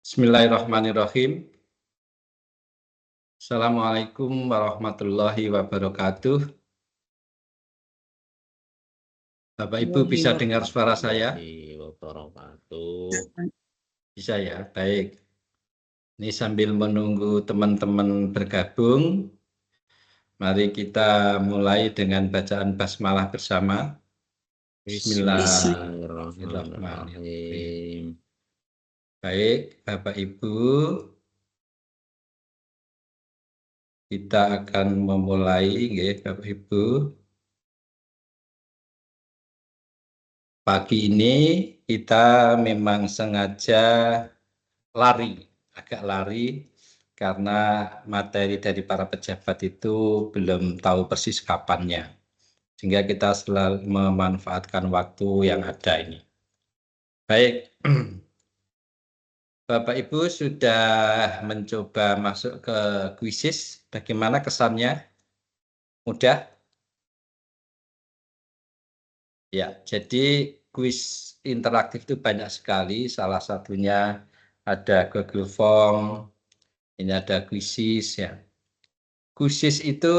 Bismillahirrahmanirrahim. Assalamualaikum warahmatullahi wabarakatuh. Bapak Ibu bisa dengar suara saya? Bisa ya, baik. Ini sambil menunggu teman-teman bergabung, mari kita mulai dengan bacaan basmalah bersama. Bismillahirrahmanirrahim. Baik, Bapak Ibu, kita akan memulai, ya, Bapak Ibu. Pagi ini kita memang sengaja agak lari, karena materi dari para pejabat itu belum tahu persis kapannya. Sehingga kita selalu memanfaatkan waktu yang ada ini. Baik, Bapak Ibu sudah mencoba masuk ke kuisis, bagaimana kesannya? Mudah? Ya, jadi kuis interaktif itu banyak sekali, salah satunya ada Google Form, ini ada kuisis ya. Kuisis itu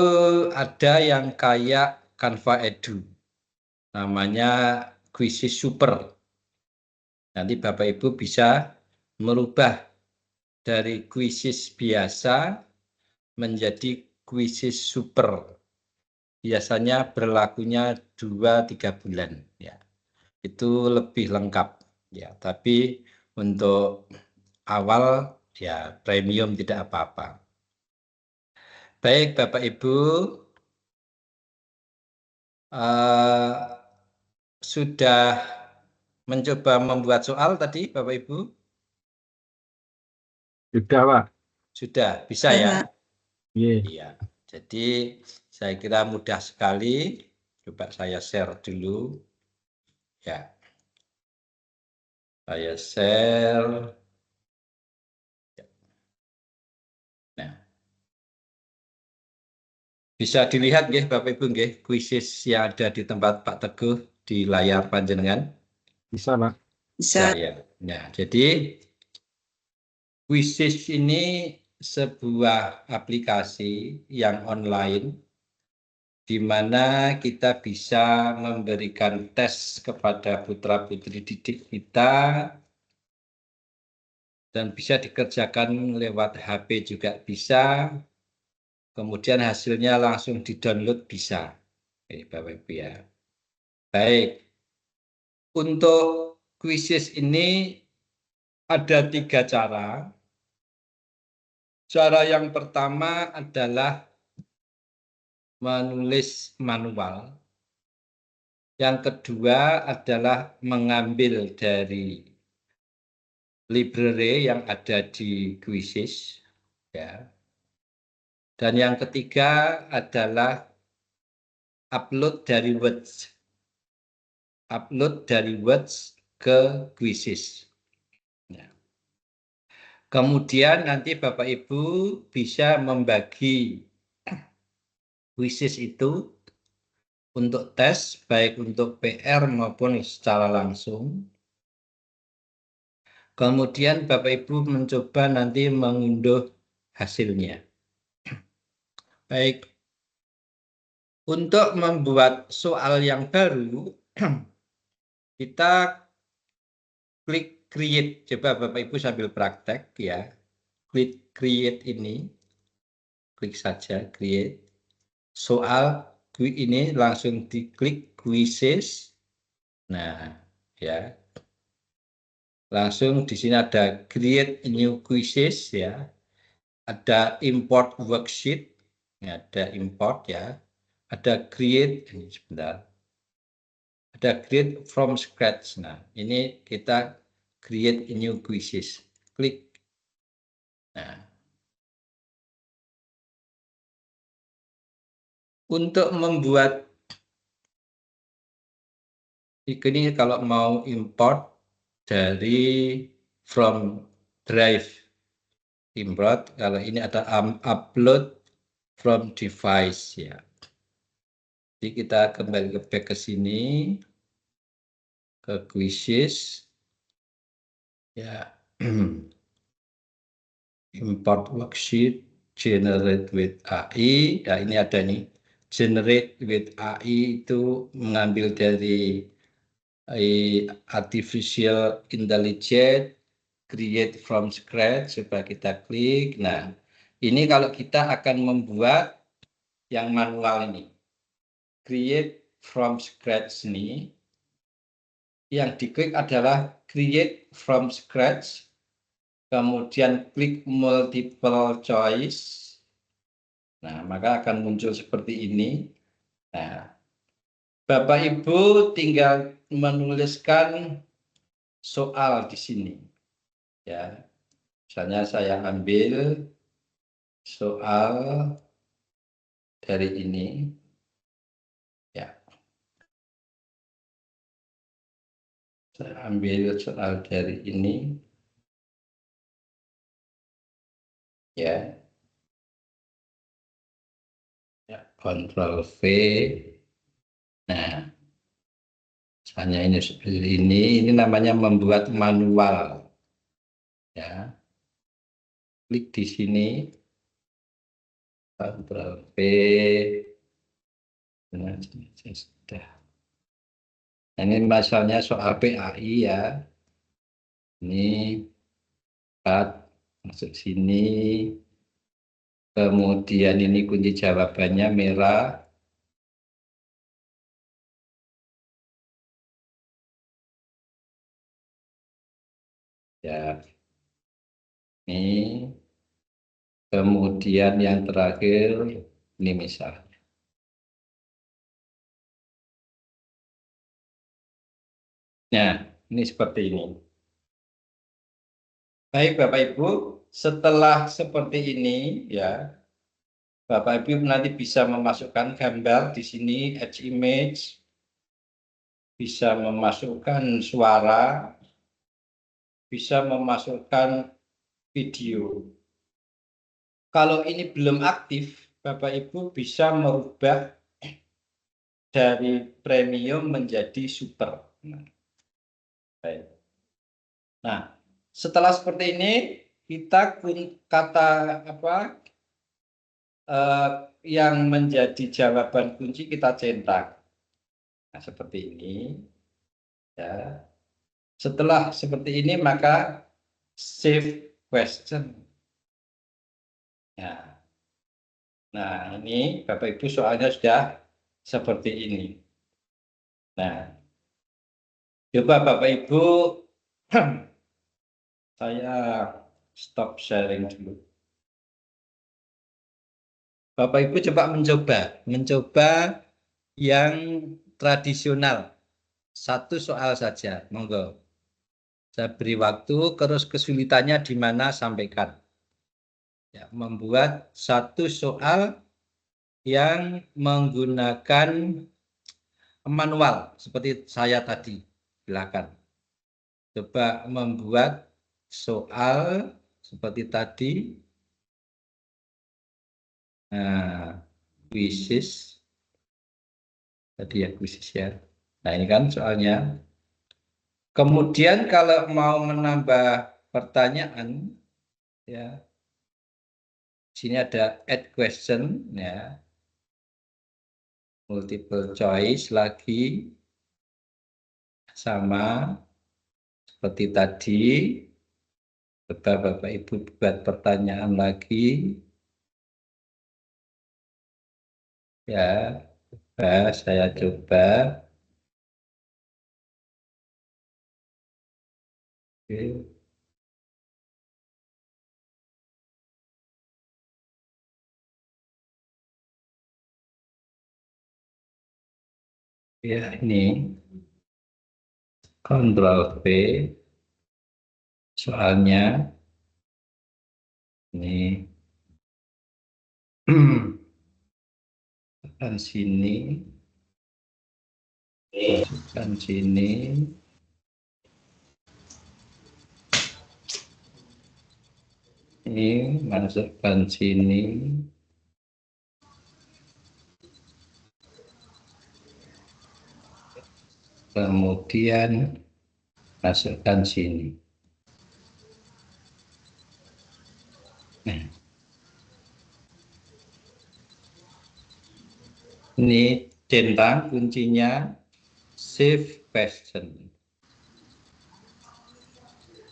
ada yang kayak Canva Edu, namanya kuisis super. Nanti Bapak Ibu bisa merubah dari kuisis biasa menjadi kuisis super. Biasanya berlakunya 2-3 bulan ya. Itu lebih lengkap ya, tapi untuk awal ya premium tidak apa-apa. Baik Bapak Ibu, sudah mencoba membuat soal tadi Bapak Ibu? Sudah, Pak. Sudah, bisa ya? Iya. Jadi saya kira mudah sekali. Coba saya share dulu. Ya. Saya share. Nah. Bisa dilihat nggih Bapak Ibu nggih kuisis yang ada di tempat Pak Teguh di layar panjenengan? Bisa, Pak. Bisa ya. Nah, jadi kuisis ini sebuah aplikasi yang online di mana kita bisa memberikan tes kepada putra-putri didik kita dan bisa dikerjakan lewat HP juga bisa, kemudian hasilnya langsung di-download bisa. Bapak Ibu ya. Baik, untuk kuisis ini ada 3 cara. Cara yang pertama adalah menulis manual. Yang kedua adalah mengambil dari library yang ada di kuisis. Ya. Dan yang ketiga adalah upload dari Word ke kuisis. Ya. Kemudian nanti Bapak Ibu bisa membagi kuisis itu untuk tes, baik untuk PR maupun secara langsung. Kemudian Bapak Ibu mencoba nanti mengunduh hasilnya. Baik, untuk membuat soal yang baru, kita klik create. Coba Bapak Ibu sambil praktek ya. Klik create ini, klik saja create. Soal ini langsung diklik quizzes. Nah, ya. Langsung di sini ada create new quizzes ya. Ada import worksheet, ya, ada import ya. Ada create, ini sebentar. Ada create from scratch. Nah, ini kita create new quizzes. Klik. Nah. Untuk membuat ini kalau mau import dari from drive import, kalau ini ada upload from device ya. Jadi kita kembali ke back ke sini. ke quizzes ya. Import worksheet, generate with AI. Nah, ini ada nih, generate with AI itu mengambil dari artificial intelligence, create from scratch. Coba kita klik. Nah, ini kalau kita akan membuat yang manual ini, create from scratch ini, yang diklik adalah create from scratch, kemudian klik multiple choice. Nah, maka akan muncul seperti ini. Nah, Bapak Ibu tinggal menuliskan soal di sini. Ya, misalnya saya ambil soal dari ini. Ya, saya ambil soal dari ini. Ya, ya, Ctrl V. Nah, misalnya ini seperti ini namanya membuat manual. Ya, klik di sini, Ctrl V. Nah, sudah. Nah, ini misalnya soal PAI ya. Ini masuk sini. Kemudian ini kunci jawabannya merah. Ya, ini. Kemudian yang terakhir ini misalnya. Nah, ini seperti ini. Baik Bapak Ibu, setelah seperti ini ya, Bapak Ibu nanti bisa memasukkan gambar di sini, edge image, bisa memasukkan suara, bisa memasukkan video. Kalau ini belum aktif, Bapak Ibu bisa merubah dari premium menjadi super. Nah, setelah seperti ini kita kata apa yang menjadi jawaban kunci kita centang. Nah, seperti ini ya. Setelah seperti ini maka save question. Ya. Nah, ini Bapak Ibu soalnya sudah seperti ini. Nah, coba Bapak Ibu saya stop sharing dulu. Bapak Ibu coba mencoba yang tradisional. Satu soal saja, monggo. Saya beri waktu, terus kesulitannya di mana sampaikan. Ya, membuat satu soal yang menggunakan manual seperti saya tadi. Silakan. Coba membuat soal seperti tadi. Nah, quizzes. Tadi ya quizzes ya. Nah, ini kan soalnya. Kemudian kalau mau menambah pertanyaan, ya, sini ada add question, ya, multiple choice lagi, sama seperti tadi. Coba Bapak Ibu buat pertanyaan lagi, ya, saya coba. Oke. Ya, ini Ctrl V, soalnya ini tekan sini, tekan sini, ini masukkan sini, kemudian masukkan sini. Nah, ini centang kuncinya save question.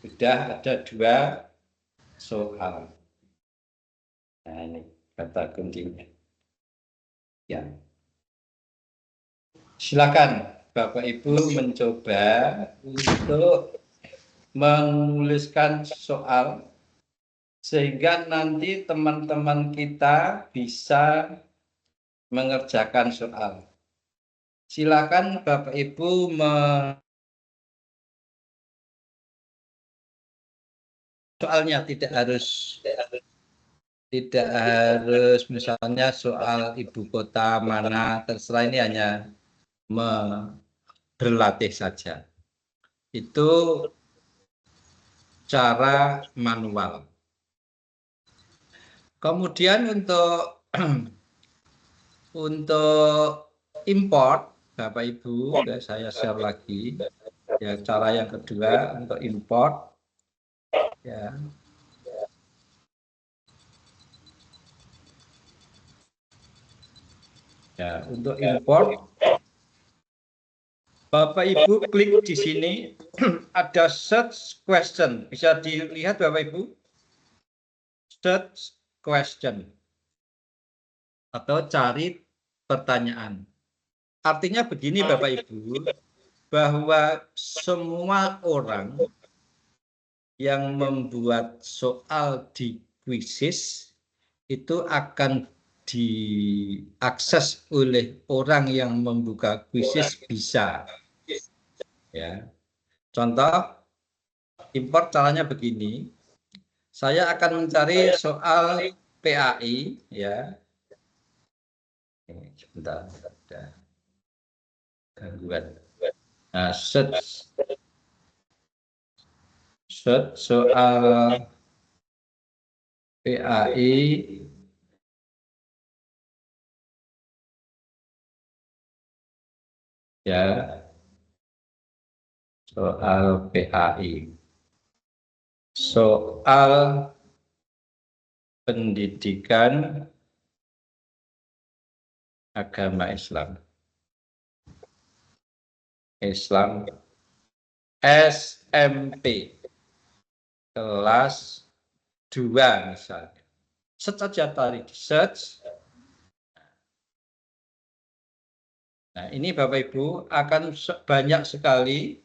Sudah ada 2 soal. Nah, ini kata kuncinya. Ya. Silakan Bapak Ibu mencoba untuk menuliskan soal sehingga nanti teman-teman kita bisa mengerjakan soal. Silakan Bapak Ibu soalnya tidak harus misalnya soal ibu kota mana, terserah, ini hanya berlatih saja. Itu cara manual. Kemudian untuk import, Bapak Ibu, ya, saya share lagi. Ya, cara yang kedua untuk import, ya. Ya, untuk import, Bapak Ibu klik di sini, ada search question. Bisa dilihat Bapak Ibu, search question atau cari pertanyaan. Artinya begini Bapak Ibu, bahwa semua orang yang membuat soal di Quizizz itu akan diakses oleh orang yang membuka Quizizz bisa. Ya. Contoh import caranya begini. Saya akan mencari soal PAI, ya. Sebentar, ada gangguan. Nah, search soal PAI, ya, soal PAI, soal pendidikan agama Islam SMP kelas 2 misalnya. Search saja tadi, search. Nah, ini Bapak Ibu akan banyak sekali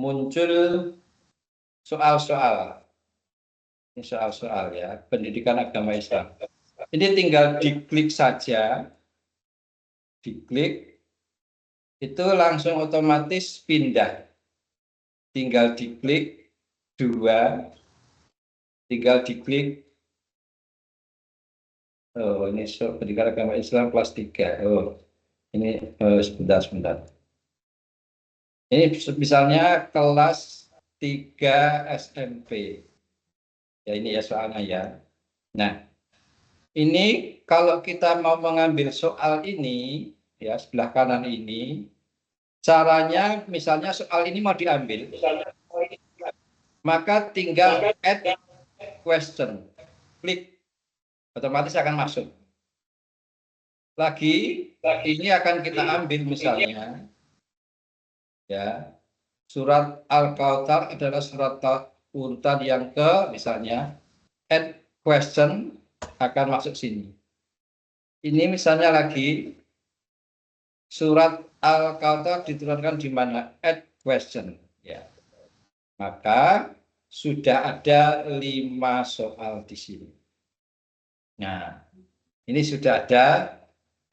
muncul soal-soal. Ini soal-soal ya, pendidikan agama Islam. Ini tinggal diklik saja, diklik, itu langsung otomatis pindah. Tinggal diklik 2, tinggal diklik, oh ini pendidikan agama Islam kelas 3. Oh, ini sebentar. Ini misalnya kelas 3 SMP. Ya ini ya soalnya ya. Nah, ini kalau kita mau mengambil soal ini, ya sebelah kanan ini, caranya misalnya soal ini mau diambil, maka tinggal add question, klik, otomatis akan masuk. Lagi, ini akan kita ambil misalnya, ya, surat Al-Kautsar adalah surat urutan yang ke, misalnya, add question akan masuk sini. Ini misalnya lagi, surat Al-Kautsar diturunkan di mana? Add question. Ya. Maka sudah ada 5 soal di sini. Nah, ini sudah ada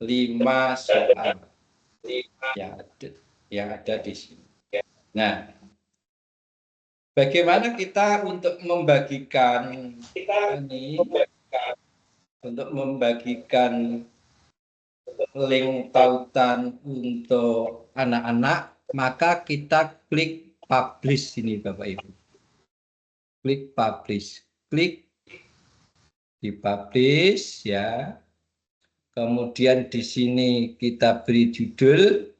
5 soal yang ada di sini. Nah, bagaimana kita untuk membagikan ini, untuk membagikan link tautan untuk anak-anak, maka kita klik publish ini Bapak Ibu. Klik publish, klik di publish ya. Kemudian di sini kita beri judul,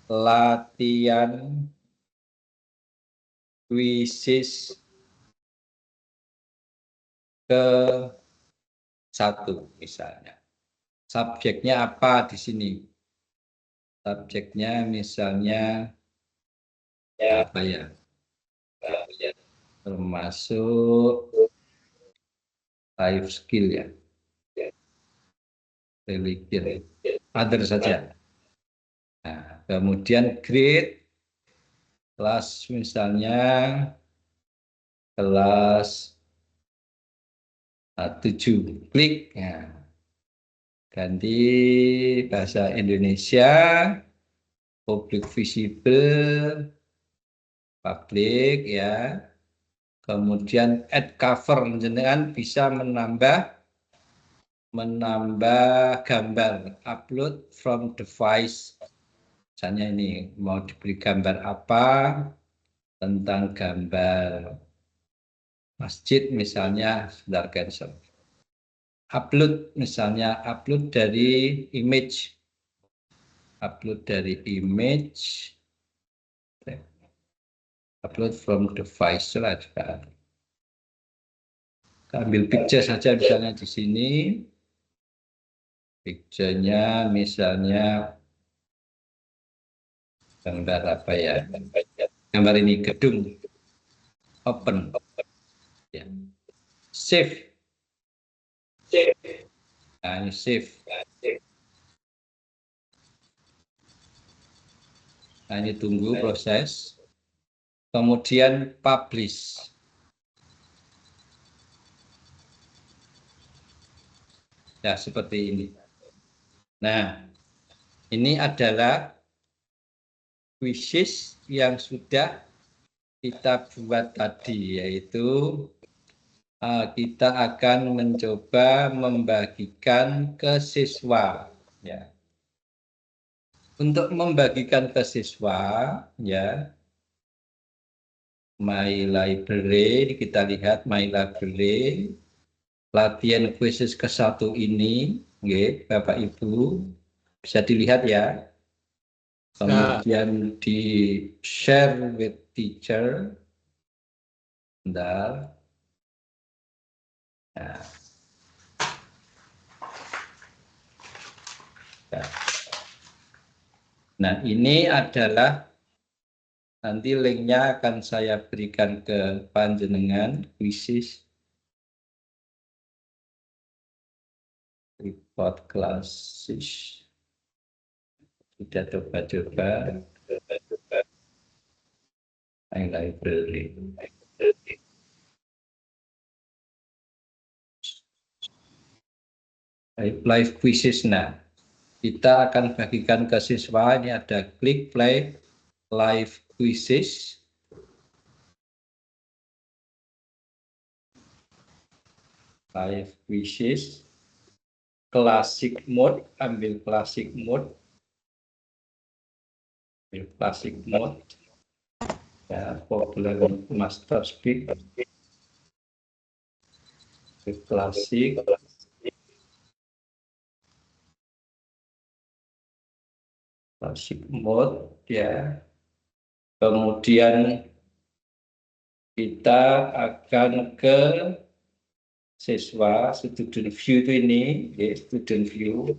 latihan kuisis ke-1 misalnya. Subjeknya apa di sini? Subjeknya misalnya apa ya? Termasuk life skill ya. Religion. Other saja. Nah, kemudian grade kelas misalnya kelas 7. Klik. Nah, ganti bahasa Indonesia, public visible, public ya. Kemudian add cover, jenengan bisa menambah gambar, upload from device. Misalnya ini mau diberi gambar apa, tentang gambar masjid misalnya, sebentar cancel. Upload misalnya, upload dari image, upload from device lah. Ambil picture saja misalnya di sini. Picture-nya misalnya gambar apa ya? Gambar ini gedung. Open. Ya. Save. Nah, ini save. Nah, ini tunggu proses. Kemudian publish. Ya, seperti ini. Nah, ini adalah quizzes yang sudah kita buat tadi, yaitu kita akan mencoba membagikan ke siswa. Ya. Untuk membagikan ke siswa, ya, My Library, kita lihat My Library, latihan quizzes ke-1 ini, Bapak Ibu, bisa dilihat ya. Kemudian di share with teacher. Bentar. Nah. Nah, ini adalah nanti linknya akan saya berikan ke panjenengan, quizzes report classes. Sudah coba-coba My Library. Live quizzes. Nah, kita akan bagikan ke siswa. Ini ada klik play live quizzes. Live quizzes. Classic mode, ambil classic mode. Ambil classic mode. Ya, popular master speak. Klasik. Klasik mode ya. Kemudian kita akan ke siswa, student view itu ini, ya, student view.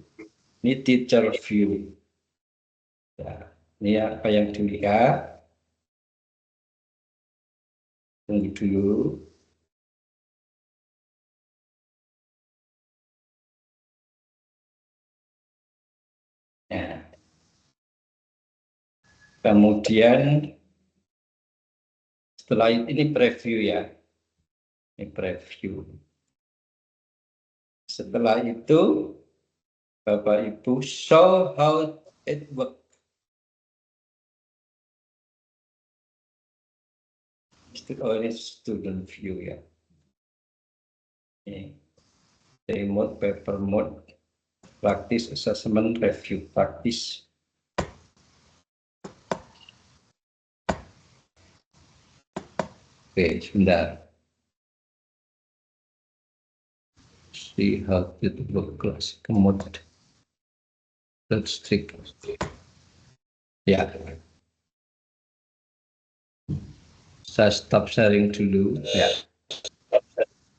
Ini teacher view. Ya, ini apa yang dilihat. Tunggu dulu. Ya. Kemudian setelah ini preview ya. Ini preview. Setelah itu Bapak Ibu show how it works. Oh, ini student view ya. Ini remote, paper mode, practice assessment review, praktis. Oke, sebentar. See how it works. Classic mode. Let's take. Ya, saya stop sharing dulu. Ya.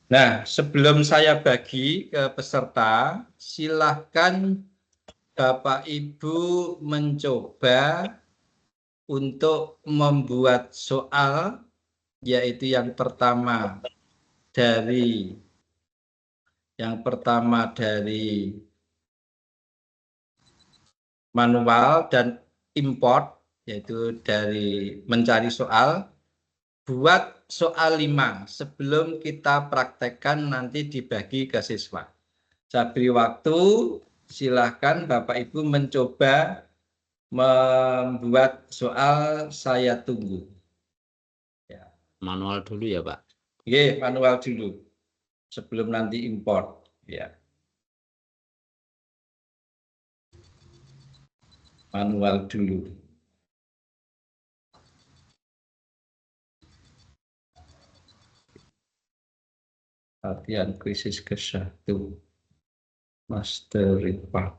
Nah, sebelum saya bagi ke peserta, silahkan Bapak Ibu mencoba untuk membuat soal, yaitu yang pertama dari manual dan import, yaitu dari mencari soal. Buat soal 5 sebelum kita praktekkan nanti dibagi ke siswa. Saya beri waktu, silahkan Bapak Ibu mencoba membuat soal, saya tunggu. Ya. Manual dulu ya Pak? Oke, manual dulu sebelum nanti import. Ya. Manual dulu. Latihan krisis ke-1. Master report.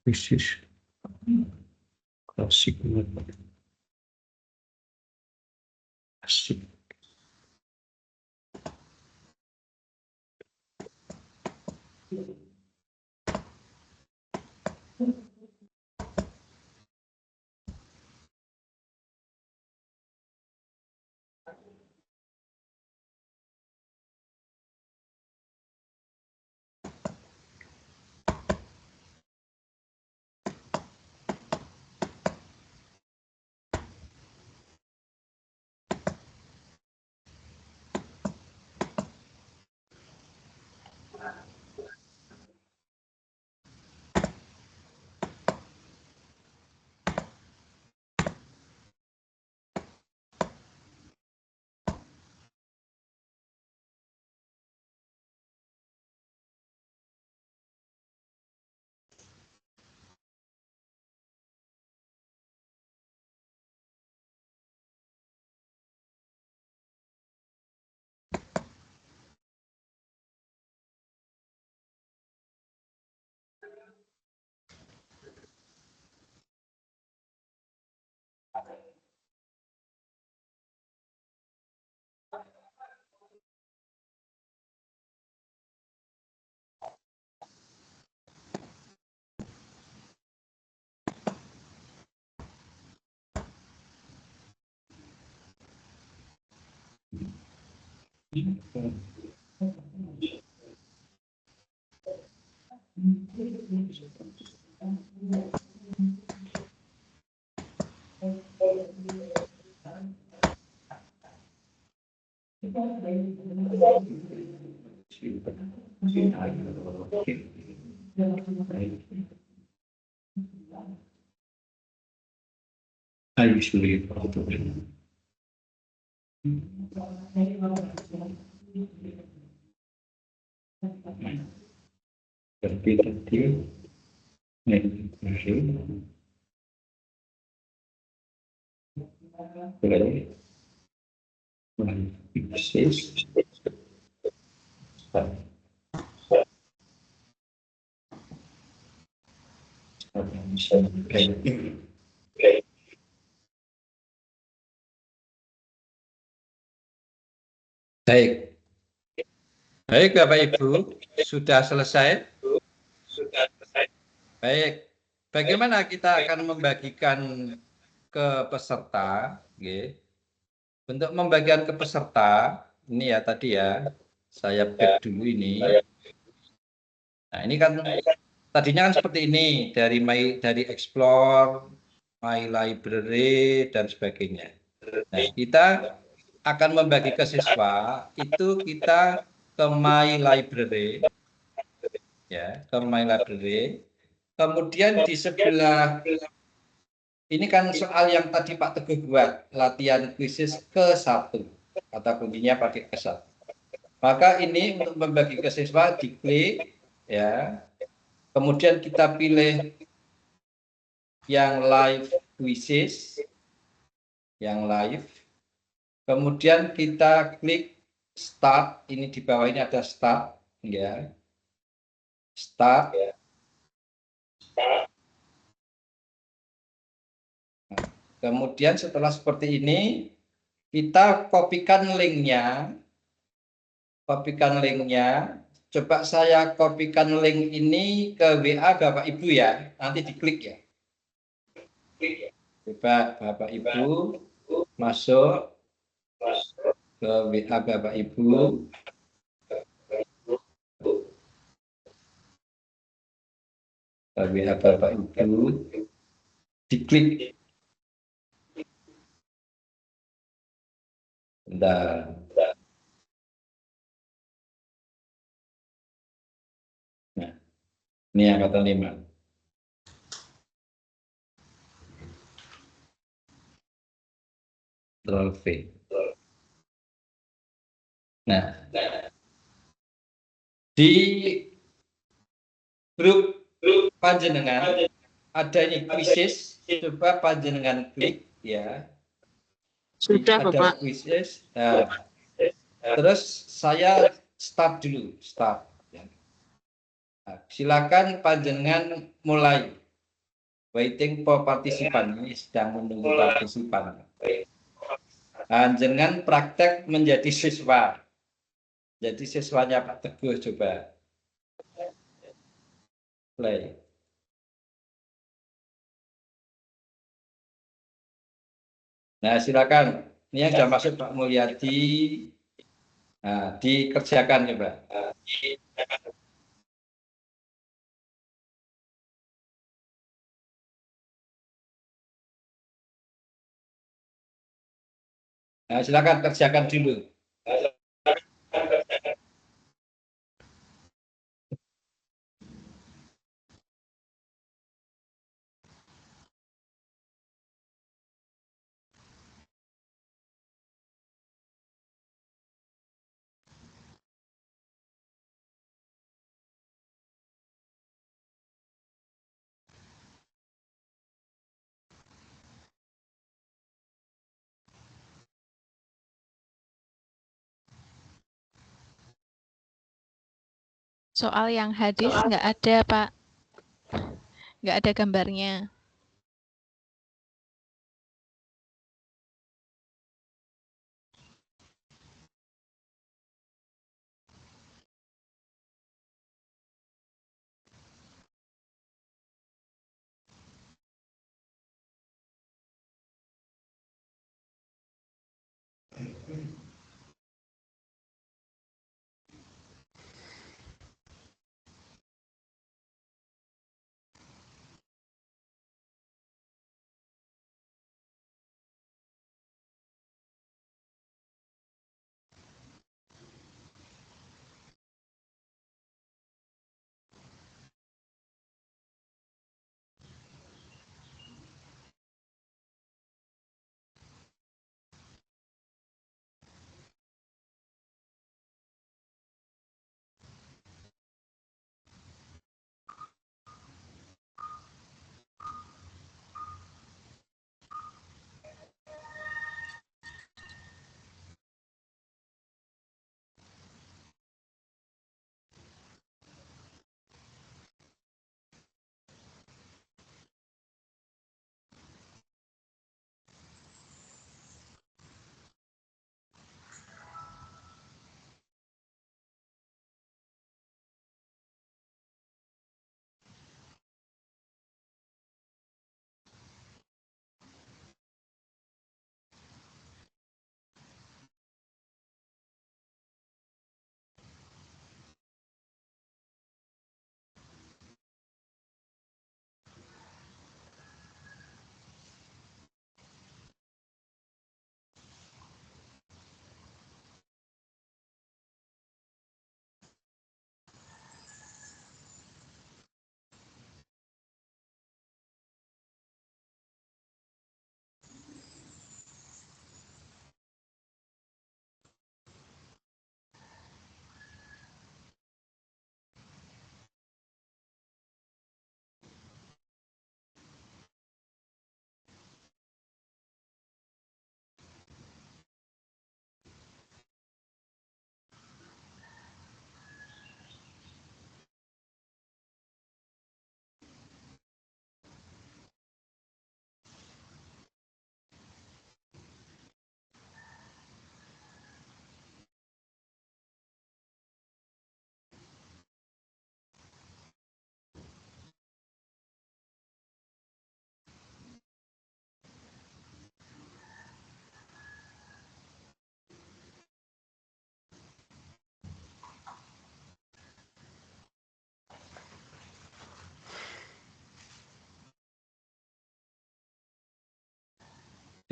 Krisis klasik. Asik. I usually tapi tadi boleh akses baik. Baik Bapak Ibu, sudah selesai? Sudah selesai. Baik. Bagaimana kita akan membagikan ke peserta? Okay. Untuk membagikan ke peserta, ini ya tadi ya, saya back dulu ini. Nah ini kan tadinya kan seperti ini, dari explore, my library, dan sebagainya. Nah, kita akan membagi ke siswa, itu kita ke my library, ya, ke my library. Kemudian di sebelah ini kan soal yang tadi Pak Teguh buat, latihan kuisis ke-1. Kata kuncinya pakai ke-1. Maka ini untuk membagi ke siswa diklik, ya. Kemudian kita pilih yang live quizzes, yang live. Kemudian kita klik start, ini di bawah ini ada start, ya. Start. Kemudian setelah seperti ini, kita kopikan linknya. Coba saya kopikan link ini ke WA Bapak Ibu ya, nanti diklik ya. Coba Bapak Ibu masuk ke WA Bapak Ibu. Ke WA Bapak Ibu. Diklik. Bentar. Nah, ini angkatan 5. Ctrl V. Nah, di grup panjenengan ada ini quizzes, coba panjenengan klik ya. Sudah ada Bapak. Quizzes. Nah, terus saya start dulu, start. Nah, silakan panjenengan mulai. Waiting for partisipan, ini sedang menunggu partisipan. Panjenengan praktek menjadi siswa. Jadi siswanya Pak Teguh, coba play. Nah, silakan. Ini yang sudah masuk Pak Mulyadi. Nah, dikerjakan coba. Nah, silakan kerjakan dulu. Soal yang hadis nggak ada Pak, nggak ada gambarnya.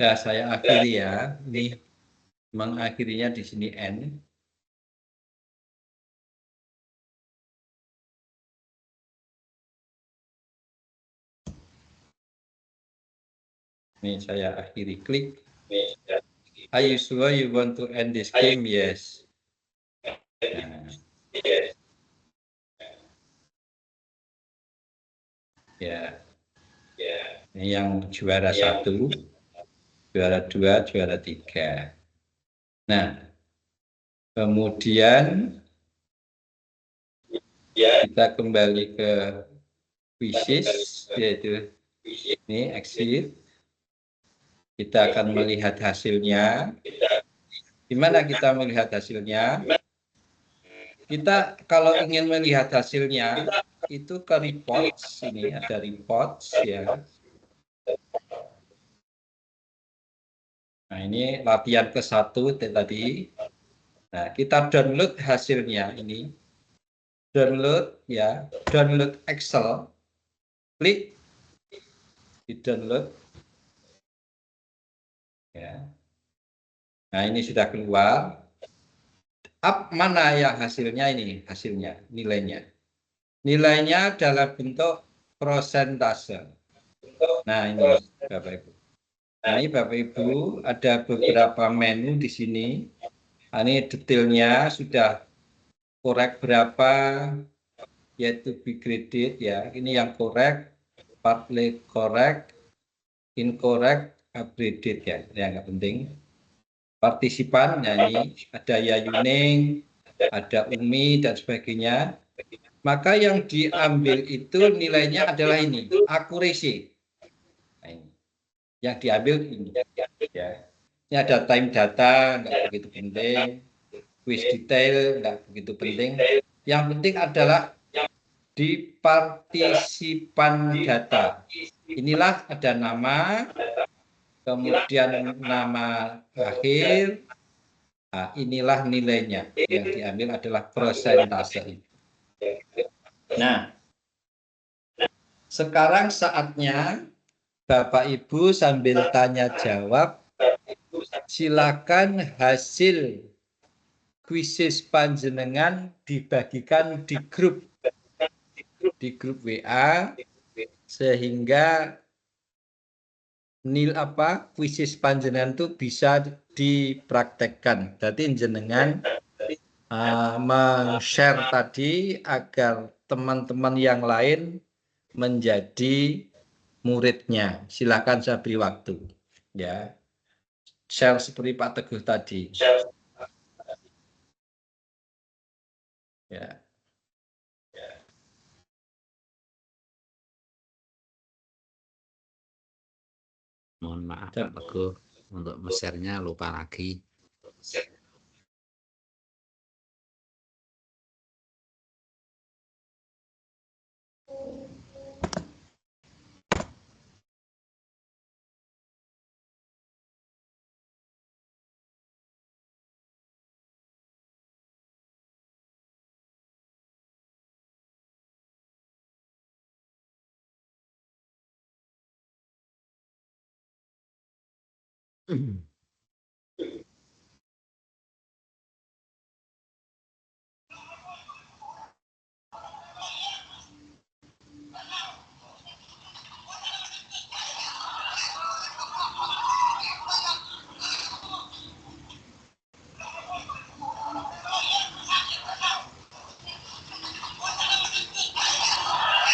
Ya, saya akhiri ya. Ini mengakhirinya di sini N. Ini saya akhiri, klik. Are you sure you want to end this game? Yes. Nah. Ya. Ini yang juara 1, juara 2, juara 3. Nah, kemudian kita kembali ke quizzes, yaitu ini exit. Kita akan melihat hasilnya. Di mana kita melihat hasilnya? Kita kalau ingin melihat hasilnya itu ke reports, ini ada reports ya. Nah, ini latihan ke-1 tadi. Nah, kita download hasilnya ini. Download ya, download Excel. Klik di download. Ya. Nah, ini sudah keluar. Mana yang hasilnya ini? Hasilnya, nilainya. Nilainya dalam bentuk prosentase. Nah, ini Bapak Ibu. Nah, ini Bapak Ibu ada beberapa menu di sini. Nah, ini detailnya sudah korek berapa, yaitu be graded ya. Ini yang korek, partly correct, incorrect, upgraded ya. Ini yang nggak penting. Partisipan, ya ini ada Yayuning, ada Umi dan sebagainya. Maka yang diambil itu nilainya adalah ini, akurasi. Nah, ini. Yang diambil ini. Ya. Ini ada time data, nggak begitu penting. Quiz detail, nggak begitu penting. Yang penting adalah di partisipan data. Inilah ada nama, kemudian nama akhir. Nah, inilah nilainya. Yang diambil adalah persentase. Nah, sekarang saatnya Bapak Ibu sambil tanya jawab, silakan hasil kuisis panjenengan dibagikan di grup WA sehingga kuisis panjenengan itu bisa dipraktekkan. Jadi jenengan men-share tadi agar teman-teman yang lain menjadi muridnya. Silakan saya beri waktu. Ya, share seperti Pak Teguh tadi. Ya. Mohon maaf Pak Teguh, untuk share-nya lupa lagi.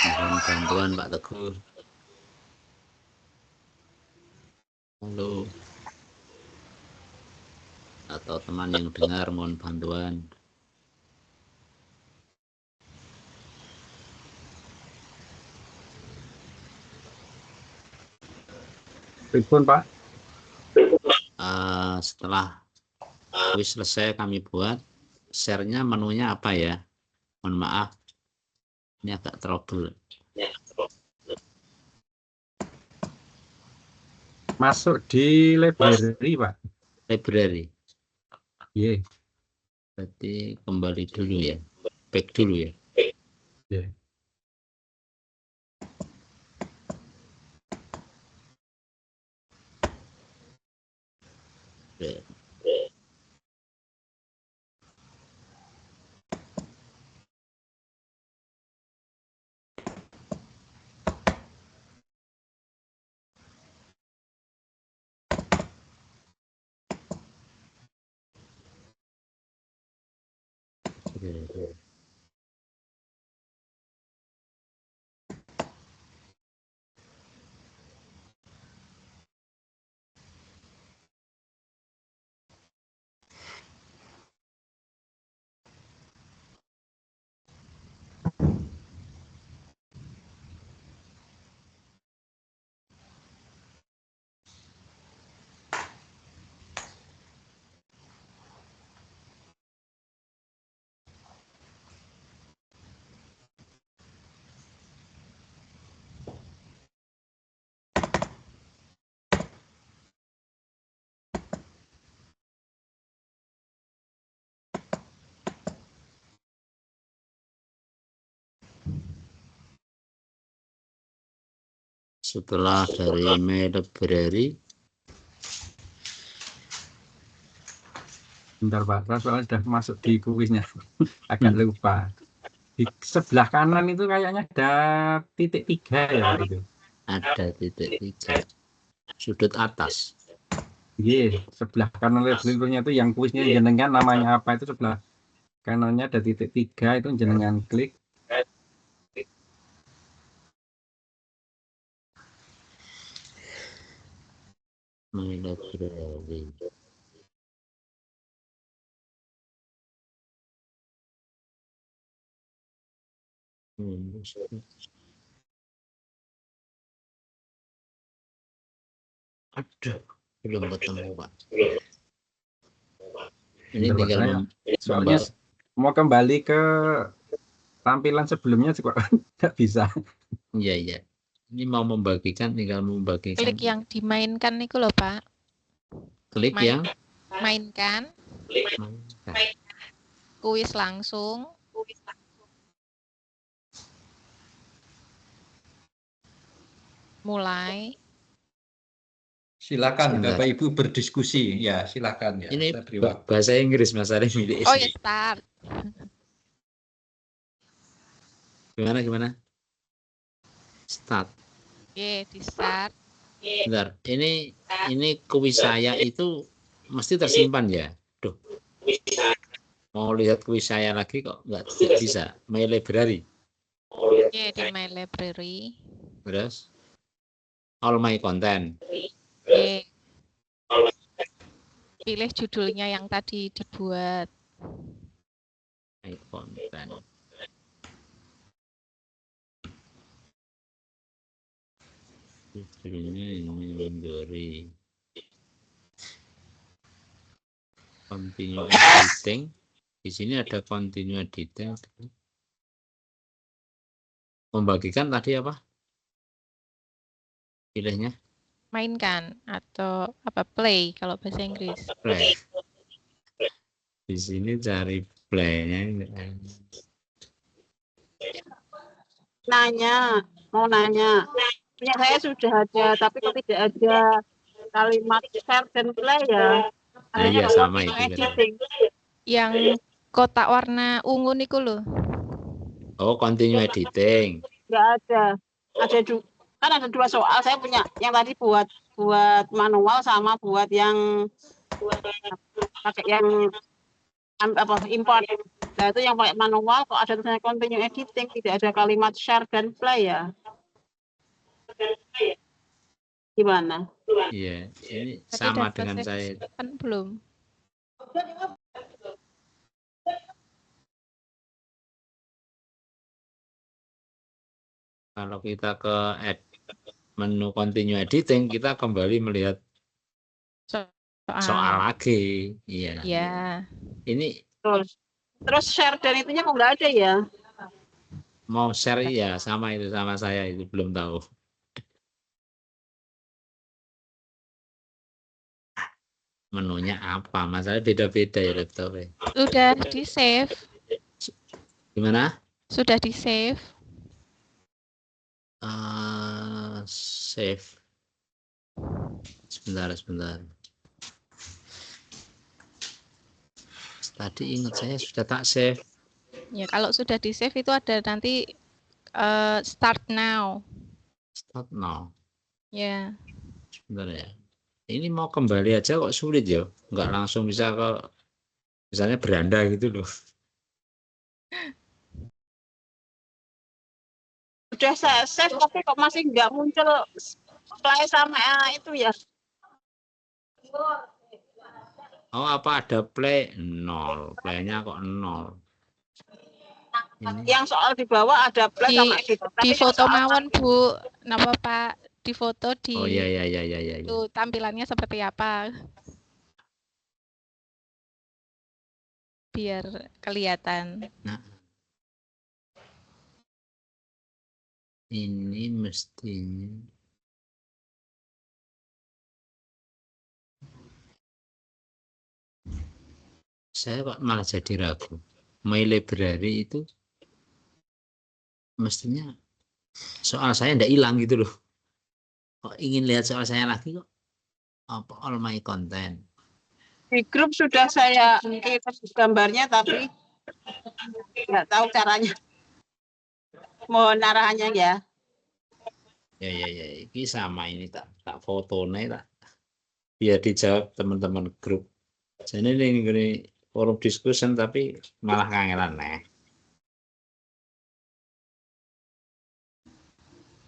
Mohon bantuan Pak Teguh. Halo. Atau teman yang dengar, mohon bantuan. Pripun, Pak? Setelah kuis selesai kami buat, share-nya menunya apa ya? Mohon maaf, ini agak trouble. Masuk di library, Pak. Library. Iya. Berarti kembali dulu ya. Back dulu ya. Iya. Setelah dari My Library, Bentar Pak, soalnya sudah masuk di kuisnya. Agak lupa. Di sebelah kanan itu kayaknya ada titik 3 ya Pak itu. ada titik 3 sudut atas. Iya, sebelah kanan library-nya itu yang kuisnya jenengan namanya apa itu sebelah kanannya ada titik 3 itu jenengan klik. My Library. Aduh, belum ketemu Pak. Ini Bentar, Pak, tinggal saya soalnya mau kembali ke tampilan sebelumnya juga nggak bisa. iya iya. Ini mau membagikan, tinggal membagikan. Klik yang dimainkan nih loh Pak. Klik yang Mainkan. Kuis langsung. Mulai. Silakan Sebentar. Bapak Ibu berdiskusi. Ya, silakan ya. Ini Saya beri waktu. bahasa Inggris Mas Arif milik Oh ya, start. Gimana? Start. Oke, di start. Bentar, ini kuis saya itu mesti tersimpan ya. Duh. Mau lihat kuis saya lagi kok tidak bisa. My Library. Oke, di My Library. Terus all my content. Oke. Pilih judulnya yang tadi dibuat. My content. Judulnya ini Library. Continue editing. Di sini ada continue editing. Membagikan tadi apa? Pilihnya Mainkan atau apa play kalau bahasa Inggris. play. Di sini cari play-nya. Mau nanya. Punya saya sudah ada, tapi kok tidak ada kalimat share dan play ya. Iya sama itu. Editing. Yang kotak warna ungu niku loh. Oh, continue editing. Nggak ada. Kan ada 2 soal. Saya punya yang tadi buat manual sama buat yang pakai yang import. Nah itu yang pakai manual kok ada tulisannya continue editing, tidak ada kalimat share dan play ya. Gimana? Iya, ini Tadi sama udah dengan selesai saya. kan belum? Kalau kita ke menu continue editing, kita kembali melihat soal lagi. Iya. Ya. Ini Terus share dan itunya kok nggak ada ya? mau share ya sama itu sama saya itu belum tahu. Menunya apa? Masalah beda-beda ya laptopnya. Sudah di save. Gimana? Sudah di save. Save. Sebentar. Tadi ingat saya sudah tak save. Ya, kalau sudah di-save itu ada nanti start now. Start now. Ya, Sebentar ya. Ini mau kembali aja kok sulit ya. Nggak langsung bisa ke misalnya beranda gitu loh. Udah saya save tapi kok masih nggak muncul play sama itu ya. Oh, apa ada play? 0. Playnya kok 0. Ini. Yang soal di bawah ada play di, sama editor. di Tapi yang foto soal mawon Bu, napa Pak? Di foto di Oh iya iya iya iya iya. itu tampilannya seperti apa? Biar kelihatan. Nah, ini mestinya saya kok malah jadi ragu. My library itu mestinya soal saya ndak hilang gitu loh. Kok ingin lihat soal saya lagi kok apa all my content. di grup sudah saya kirim gambarnya tapi nggak tahu caranya. Mohon arahannya ya. Ya ya ya, ini sama ini tak foto nih tak biar dijawab teman-teman grup. Jadi ini forum discussion tapi malah kangelan nih.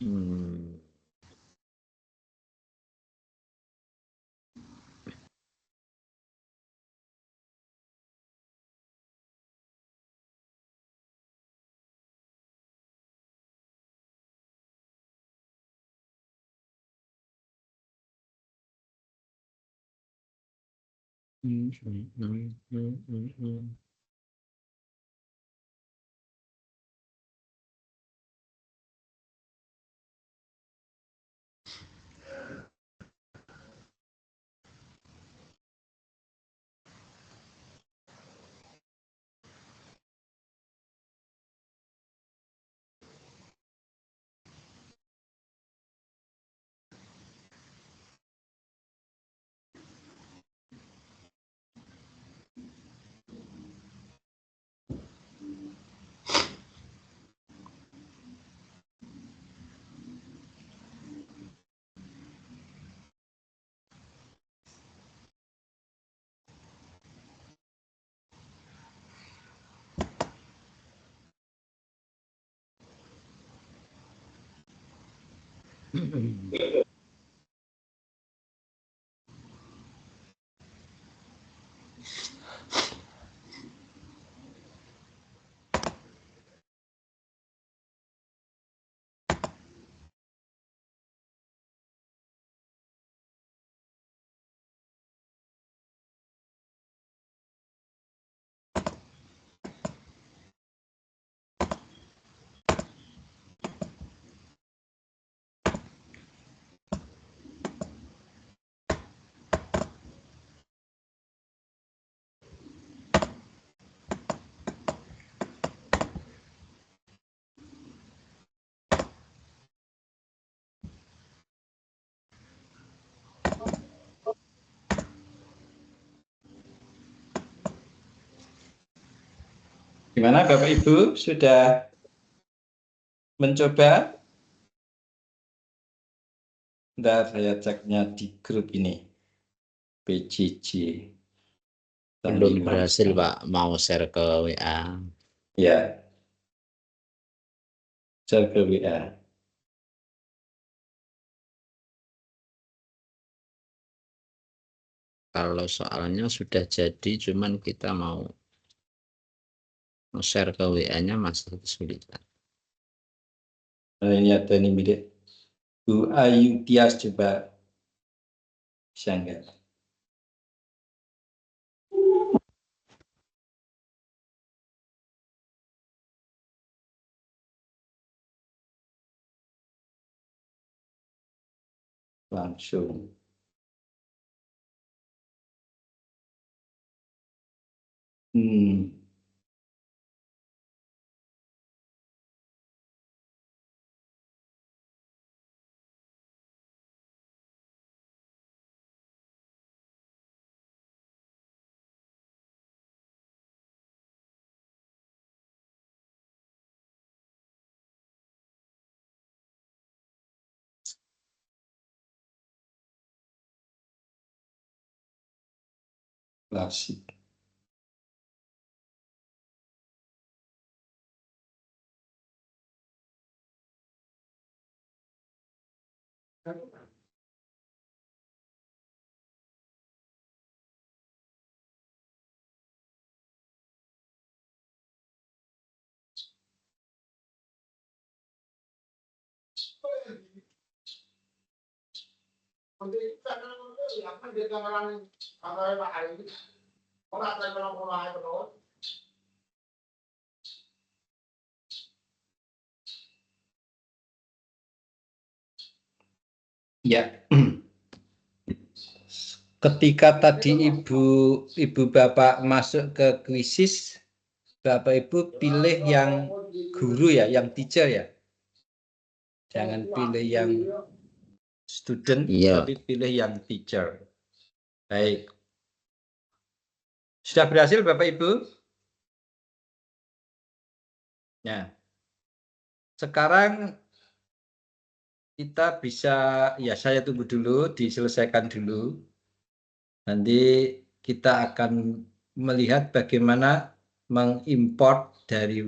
Hmm. Gimana Bapak Ibu sudah mencoba? Bentar saya ceknya di grup ini. PJJ. Belum berhasil Pak, mau share ke WA. Ya. Share ke WA. Kalau soalnya sudah jadi, cuman kita mau share ke WA-nya masih kesulitan. Nah, ini ada ini milik Bu Ayu Tias, coba bisa enggak? Langsung. Klasik. Ya. Ketika tadi ibu bapak masuk ke kuisis, bapak ibu pilih yang guru ya, yang teacher ya. Jangan pilih yang student, Iya. tapi pilih yang teacher. Baik. Sudah berhasil Bapak Ibu? Ya. Sekarang kita bisa, ya saya tunggu dulu, diselesaikan dulu. Nanti kita akan melihat bagaimana mengimport dari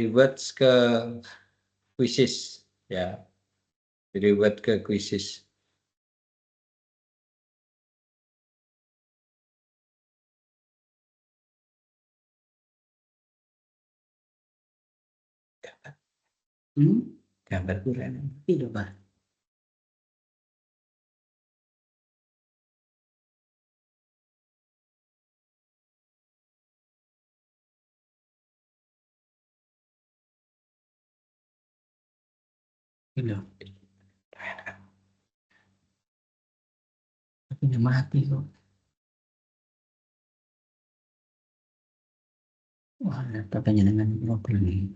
words ke quizzes, ya. Dari word ke quizzes. Gambar kurang. Iya, Pak. Iya. Tapi mati kok. Wah, papanya dengan problem ini.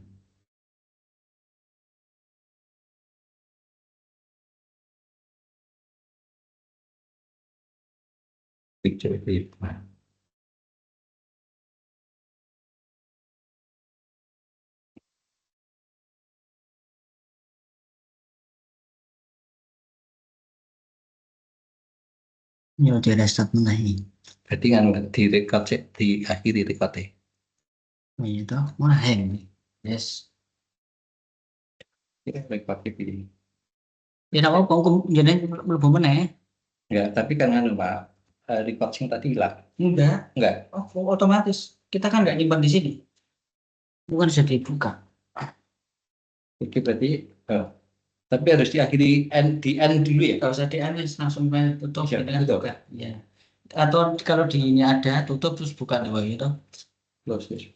Picture itu. Ya, di restart mulai. Berarti kan direkod sih, diakhiri rekodnya. Oh iya toh, malah hang. Yes. Ya, record pilih. Ya, nak apa, aku jadi belum mana ya? Enggak, tapi kan anu Pak, record sing tadi hilang. Enggak. Oh, otomatis. Kita kan nggak nyimpan di sini. Bukan sudah dibuka. Oke, berarti tapi harus diakhiri di end dulu ya? Kalau usah di end, langsung tutup. Ya, tutup. Ya. Atau kalau di ini ada, tutup terus buka dua gitu. Close.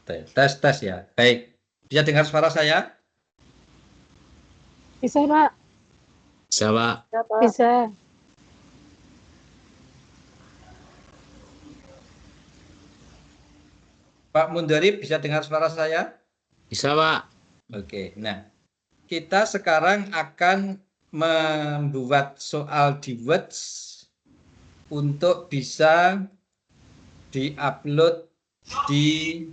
Tes ya. Baik. Bisa dengar suara saya? Bisa, Pak. Bisa, Pak. Bisa. Pak Mundari bisa dengar suara saya? Bisa, Pak. Oke. Nah, kita sekarang akan membuat soal di Words untuk bisa di-upload di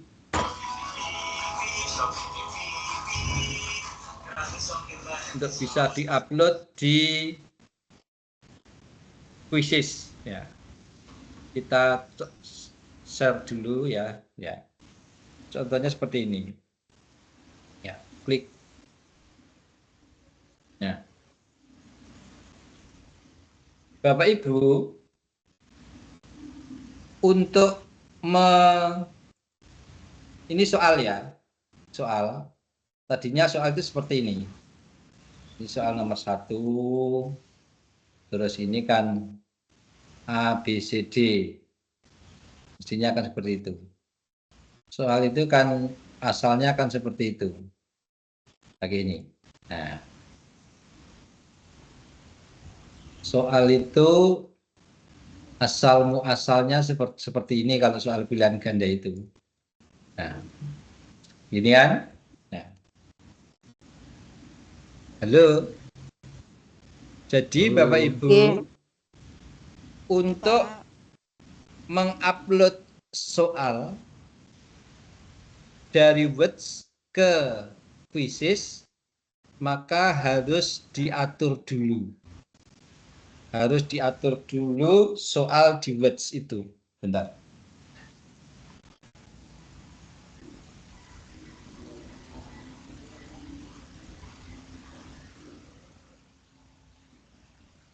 Quizzes ya. Kita share dulu ya. Contohnya seperti ini. Ya, klik. Ya. Bapak Ibu, untuk ini soal ya. Soal. Tadinya soal itu seperti ini. Ini soal nomor 1. Terus ini kan A, B, C, D. Mestinya akan seperti itu. Soal itu kan asalnya akan seperti itu. Kayak ini. Nah, soal itu asalnya seperti ini kalau soal pilihan ganda itu. Nah, ini kan. Nah. Halo. Jadi Bapak Ibu, untuk mengupload soal dari Words ke Quizzes, maka harus diatur dulu. Harus diatur dulu soal di Words itu. Bentar.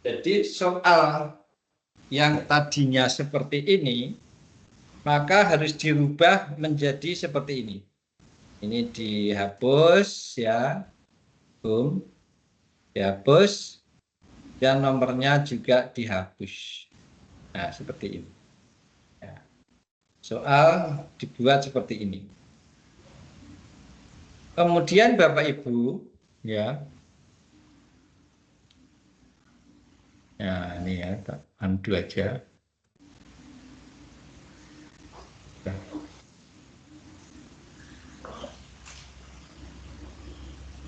Jadi soal yang tadinya seperti ini, maka harus dirubah menjadi seperti ini. Ini dihapus ya. Boom. Dihapus. Dan nomornya juga dihapus. Nah, seperti ini. Ya. Soal dibuat seperti ini. Kemudian Bapak Ibu, ya. Nah, ini ya, undo aja.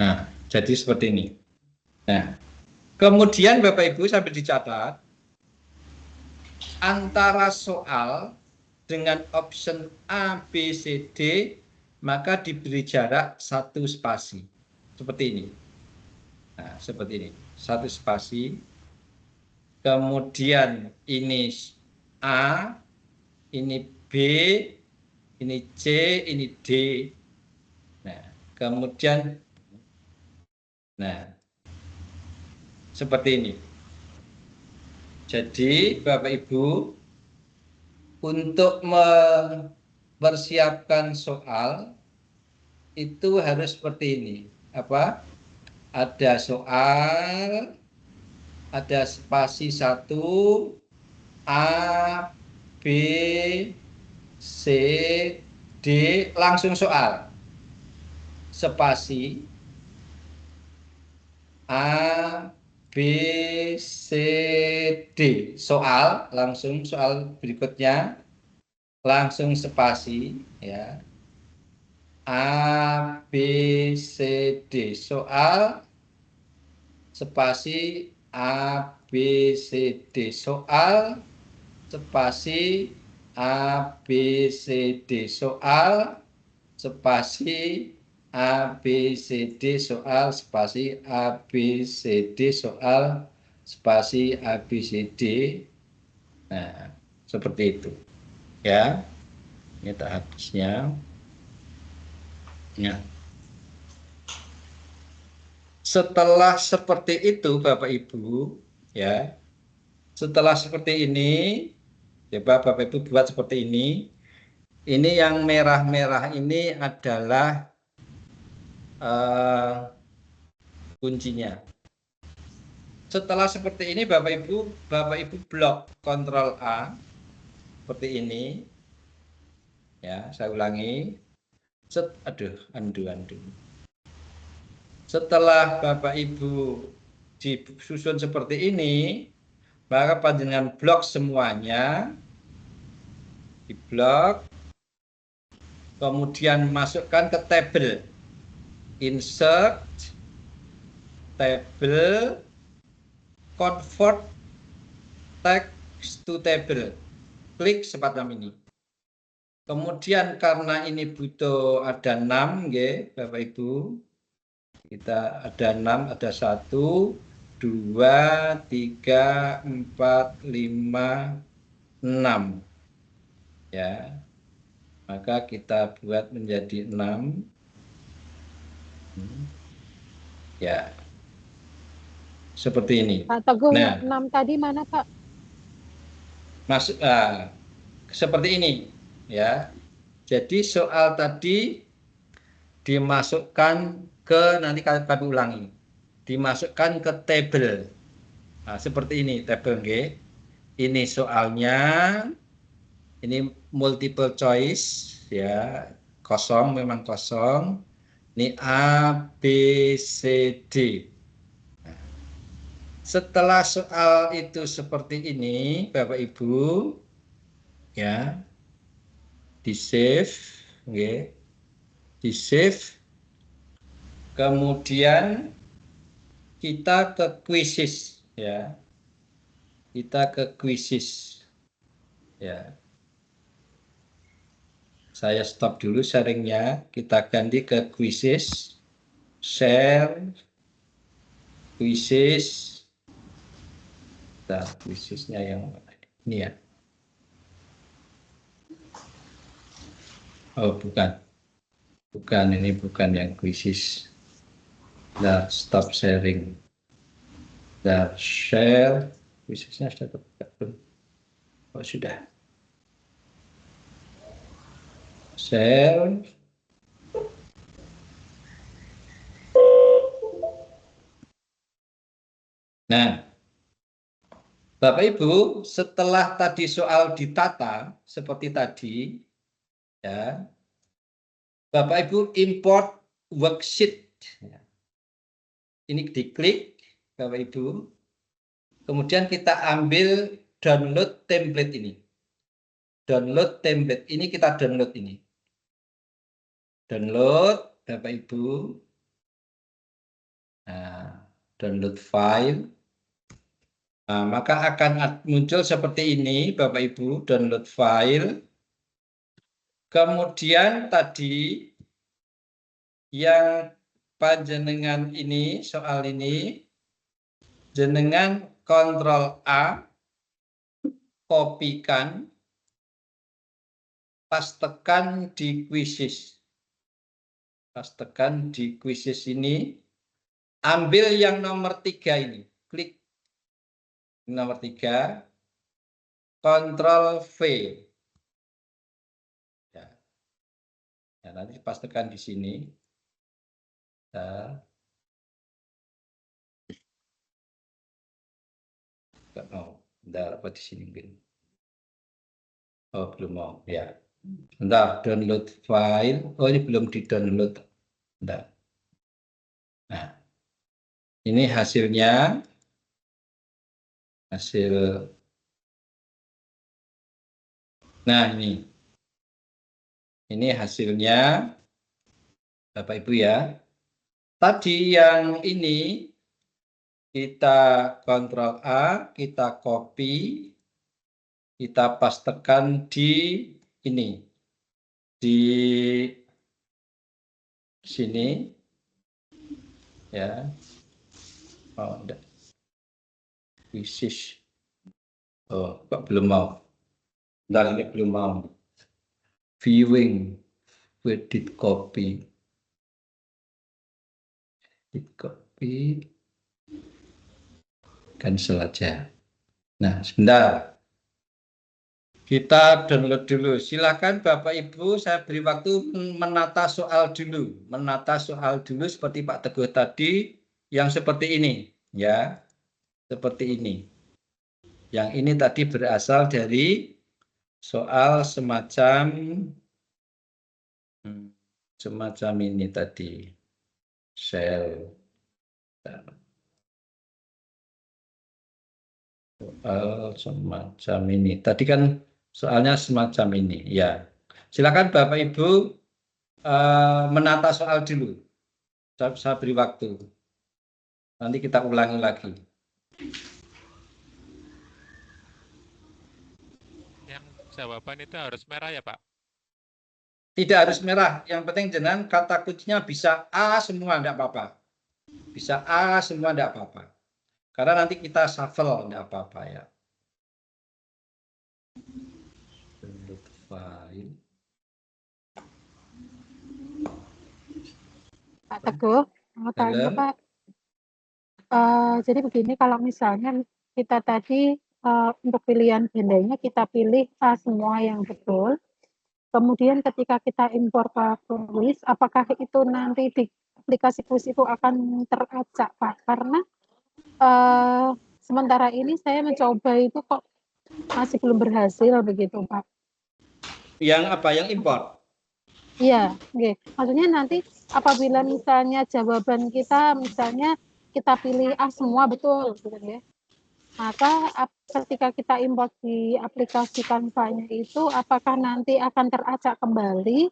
Nah, jadi seperti ini. Nah, kemudian Bapak Ibu sambil dicatat, antara soal dengan option A, B, C, D, maka diberi jarak 1 spasi. Seperti ini. Nah, seperti ini. 1 spasi. Kemudian ini A, ini B, ini C, ini D. Nah, kemudian, nah, seperti ini. Jadi, Bapak Ibu, untuk mempersiapkan soal, itu harus seperti ini. Apa? Ada soal, ada spasi 1, A, B, C, D, langsung soal. Spasi A, B, C, D. Soal, langsung soal berikutnya. Langsung spasi ya. A, B, C, D. Soal, spasi A, B, C, D. Soal, spasi A, B, C, D. Soal, spasi A, B, C, D. Soal, spasi A, B, C, D. Soal, spasi A, B, C, D. Nah, seperti itu. Ya, ini tak hapusnya. Ya. Setelah seperti itu Bapak Ibu, ya. Setelah seperti ini, coba Bapak Ibu buat seperti ini. Ini yang merah-merah ini adalah kuncinya. Setelah seperti ini Bapak Ibu blok Ctrl A seperti ini. Ya, saya ulangi. Andu. Setelah Bapak Ibu disusun seperti ini, maka panjenengan blok semuanya, di blok, kemudian masukkan ke tabel, insert, table, convert text to table, klik semacam ini. Kemudian karena ini butuh ada 6, Bapak Ibu, kita ada 6, ada 1, 2, 3, 4, 5, 6. Ya. Maka kita buat menjadi 6. Ya. Seperti ini. Pak Teguh, Nah, 6 tadi mana, Pak? Masuk seperti ini, ya. Jadi soal tadi dimasukkan ke, nanti kami ulangi, dimasukkan ke tabel. Nah, seperti ini tabel, ini soalnya, ini multiple choice, ya, kosong, memang kosong. Ini A, B, C, D. Nah, setelah soal itu seperti ini, Bapak Ibu, ya, di save, di save. Kemudian kita ke quizzes, ya. Kita ke quizzes, ya. Saya stop dulu sharingnya, kita ganti ke quizzes, share, quizzes. Nah, quizzesnya yang ini ya. Oh, bukan. Bukan, ini bukan yang quizzes. Nah, stop sharing. Nah, share. Quizzesnya sudah terbuka belum? Oh, sudah. Share. Nah, Bapak Ibu, setelah tadi soal ditata seperti tadi, ya, Bapak Ibu import worksheet. Ini diklik, Bapak Ibu. Kemudian kita ambil download template ini. Download template ini, kita download ini. Download, Bapak Ibu. Nah, download file. Nah, maka akan muncul seperti ini, Bapak Ibu, download file. Kemudian tadi yang panjenengan ini, soal ini, jenengan Ctrl A, kopikan, pastekan di quizzes. Pastekan di quizzes ini, ambil yang nomor 3 ini, klik nomor 3, Ctrl V. Ya. Ya, nanti pastekan di sini. Nah. Nggak mau. Bentar, apa di sini mungkin. Oh, belum mau. Ya. Bentar, download file. Oh, ini belum di-download. Bentar. Nah. Ini hasilnya. Hasil. Nah, ini. Ini hasilnya. Bapak Ibu ya. Tadi yang ini kita Ctrl A, kita copy, kita pastekan di ini, di sini, ya. Oh, enggak. Quizzes. Oh, kok belum mau? Bentar, ini belum mau. Viewing, edit copy. Edit copy. Cancel aja. Nah, sebentar. Kita download dulu. Silakan Bapak Ibu, saya beri waktu menata soal dulu. Menata soal dulu seperti Pak Teguh tadi, yang seperti ini, ya. Seperti ini. Yang ini tadi berasal dari soal semacam semacam ini tadi. Sel. Soal semacam ini. Tadi kan soalnya semacam ini. Ya. Silakan Bapak Ibu menata soal dulu. Saya beri waktu. Nanti kita ulangi lagi. Yang jawaban itu harus merah ya, Pak? Tidak harus merah. Yang penting jenengan kata kuncinya bisa A semua, enggak apa-apa. Bisa A semua, enggak apa-apa. Karena nanti kita shuffle, enggak apa-apa ya. File. Pak Teguh, mau tanya Halo. Pak. Jadi begini, kalau misalnya kita tadi untuk pilihan gendanya kita pilih A semua yang betul. Kemudian ketika kita impor ke kuis, apakah itu nanti di aplikasi kuis itu akan teracak Pak? Karena sementara ini saya mencoba itu kok masih belum berhasil begitu Pak. Yang apa? Yang impor? Iya, okay. Maksudnya nanti apabila misalnya jawaban kita misalnya kita pilih A semua betul gitu ya. Maka ketika kita import di aplikasi Canva-nya itu apakah nanti akan teracak kembali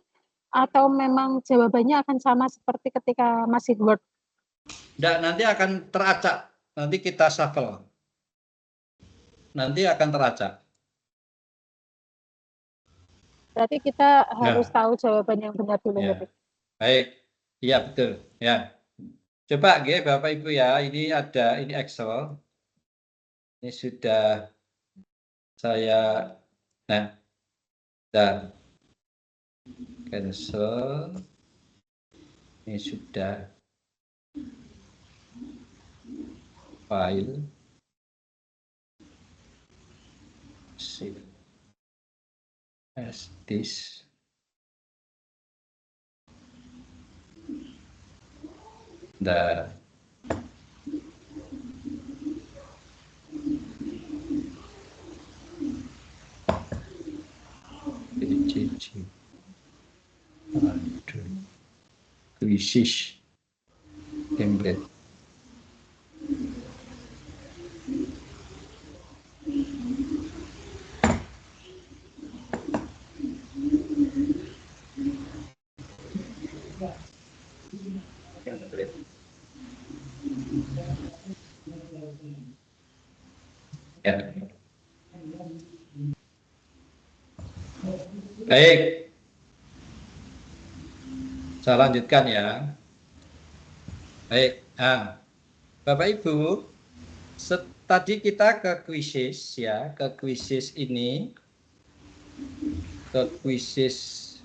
atau memang jawabannya akan sama seperti ketika masih Word? Enggak, nanti akan teracak. Nanti kita shuffle. Nanti akan teracak. Berarti kita harus tahu jawaban yang benar dulu. Ya. Baik, iya betul. Ya, coba Bapak Ibu ya. Ini ada ini Excel. Ini sudah saya dan cancel. Ini sudah file. Save as this. The PJJ krisis template. Ya. Baik. Saya lanjutkan ya. Baik. Nah, Bapak Ibu, tadi kita ke quizzes ya, ke quizzes ini, ke quizzes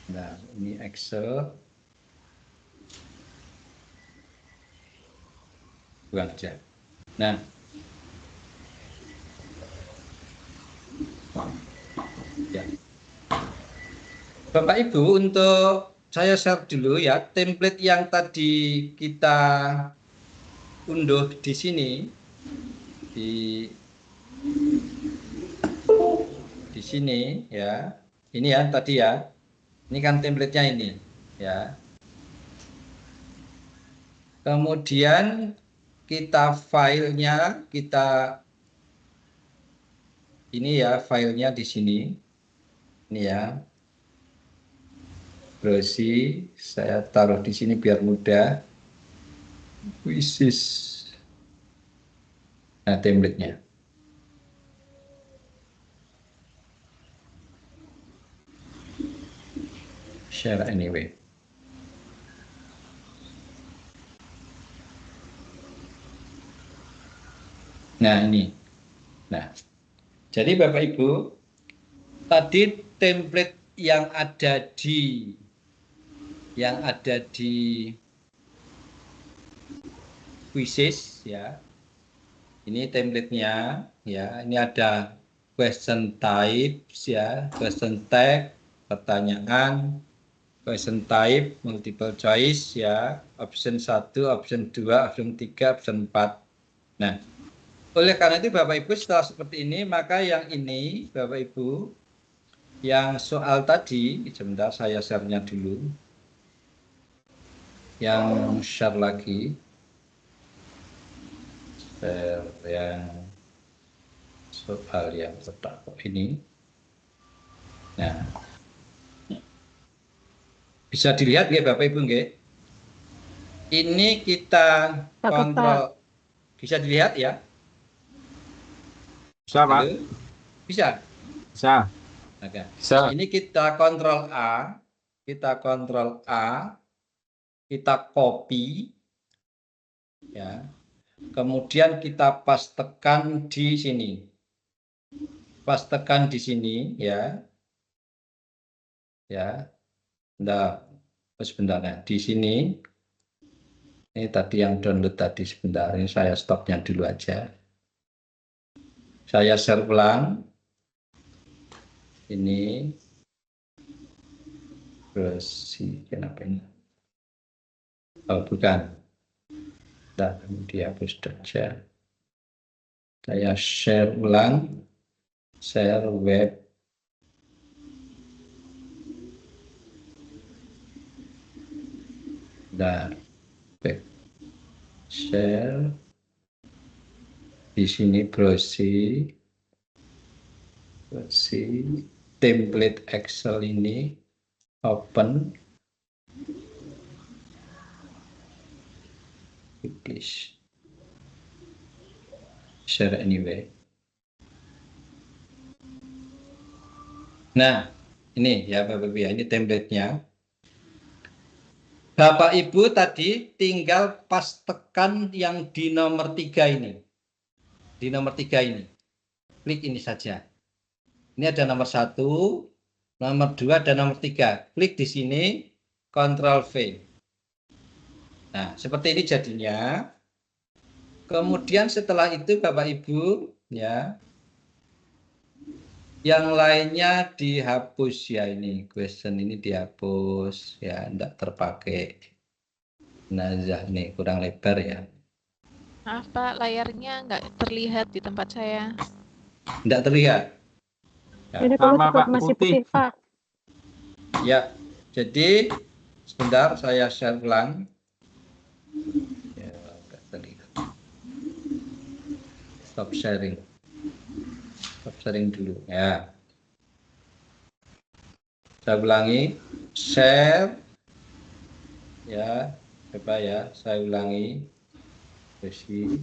nah ini Excel. Bukan aja. Nah, ya. Bapak Ibu, untuk saya share dulu ya template yang tadi kita unduh di sini di sini ya. Ini ya tadi ya. Ini kan template-nya ini ya. Kemudian kita filenya ini ya filenya di sini. Ini ya. Browse, saya taruh di sini biar mudah. Quizzes. Nah, template-nya. Share anyway. Nah, ini. Nah, jadi Bapak Ibu, tadi template yang ada di quizzes ya. Ini template-nya ya. Ini ada question types ya, question tag, pertanyaan, question type, multiple choice ya, option 1, option 2, option 3, option 4. Nah, oleh karena itu Bapak Ibu setelah seperti ini, maka yang ini Bapak Ibu Yang soal tadi, sebentar saya share-nya dulu. Yang share lagi. Share yang soal yang kotak ini. Nah, bisa dilihat nggih Bapak Ibu nggih? Ini kita kontrol. Bisa dilihat ya? Bisa, Pak. Halo? Bisa? Bisa. Oke. Bisa. Ini kita kontrol A, kita copy, ya. Kemudian kita pastekan di sini, ya. Nah, sebentar ya. Di sini, ini tadi yang download tadi sebentar. Ini saya stopnya dulu aja. Saya share ulang. Ini. Terus kenapa ini? Oh bukan. Nah, dihapus saja. Saya share ulang. Share web. Nah, back. Share. Di sini browsing. Template Excel ini. Open. Publish. Share anyway. Nah, ini ya Bapak Ibu ya, ini template-nya. Bapak Ibu tadi tinggal pastekan yang di nomor 3 ini. Di nomor 3 ini. Klik ini saja. Ini ada nomor 1, nomor 2, dan nomor 3. Klik di sini, Ctrl V. Nah, seperti ini jadinya. Kemudian setelah itu Bapak Ibu, ya, yang lainnya dihapus ya ini. Question ini dihapus, ya, tidak terpakai. Nah, nih kurang lebar ya. Maaf Pak, layarnya nggak terlihat di tempat saya. Tidak terlihat. Ya. Ini kalau Sama, juga Pak, masih putih. putih, Pak. Ya, jadi sebentar saya share ulang. Ya, nggak terlihat. Stop sharing. Stop sharing dulu ya. Saya ulangi, share. Ya, coba ya, saya ulangi. Versi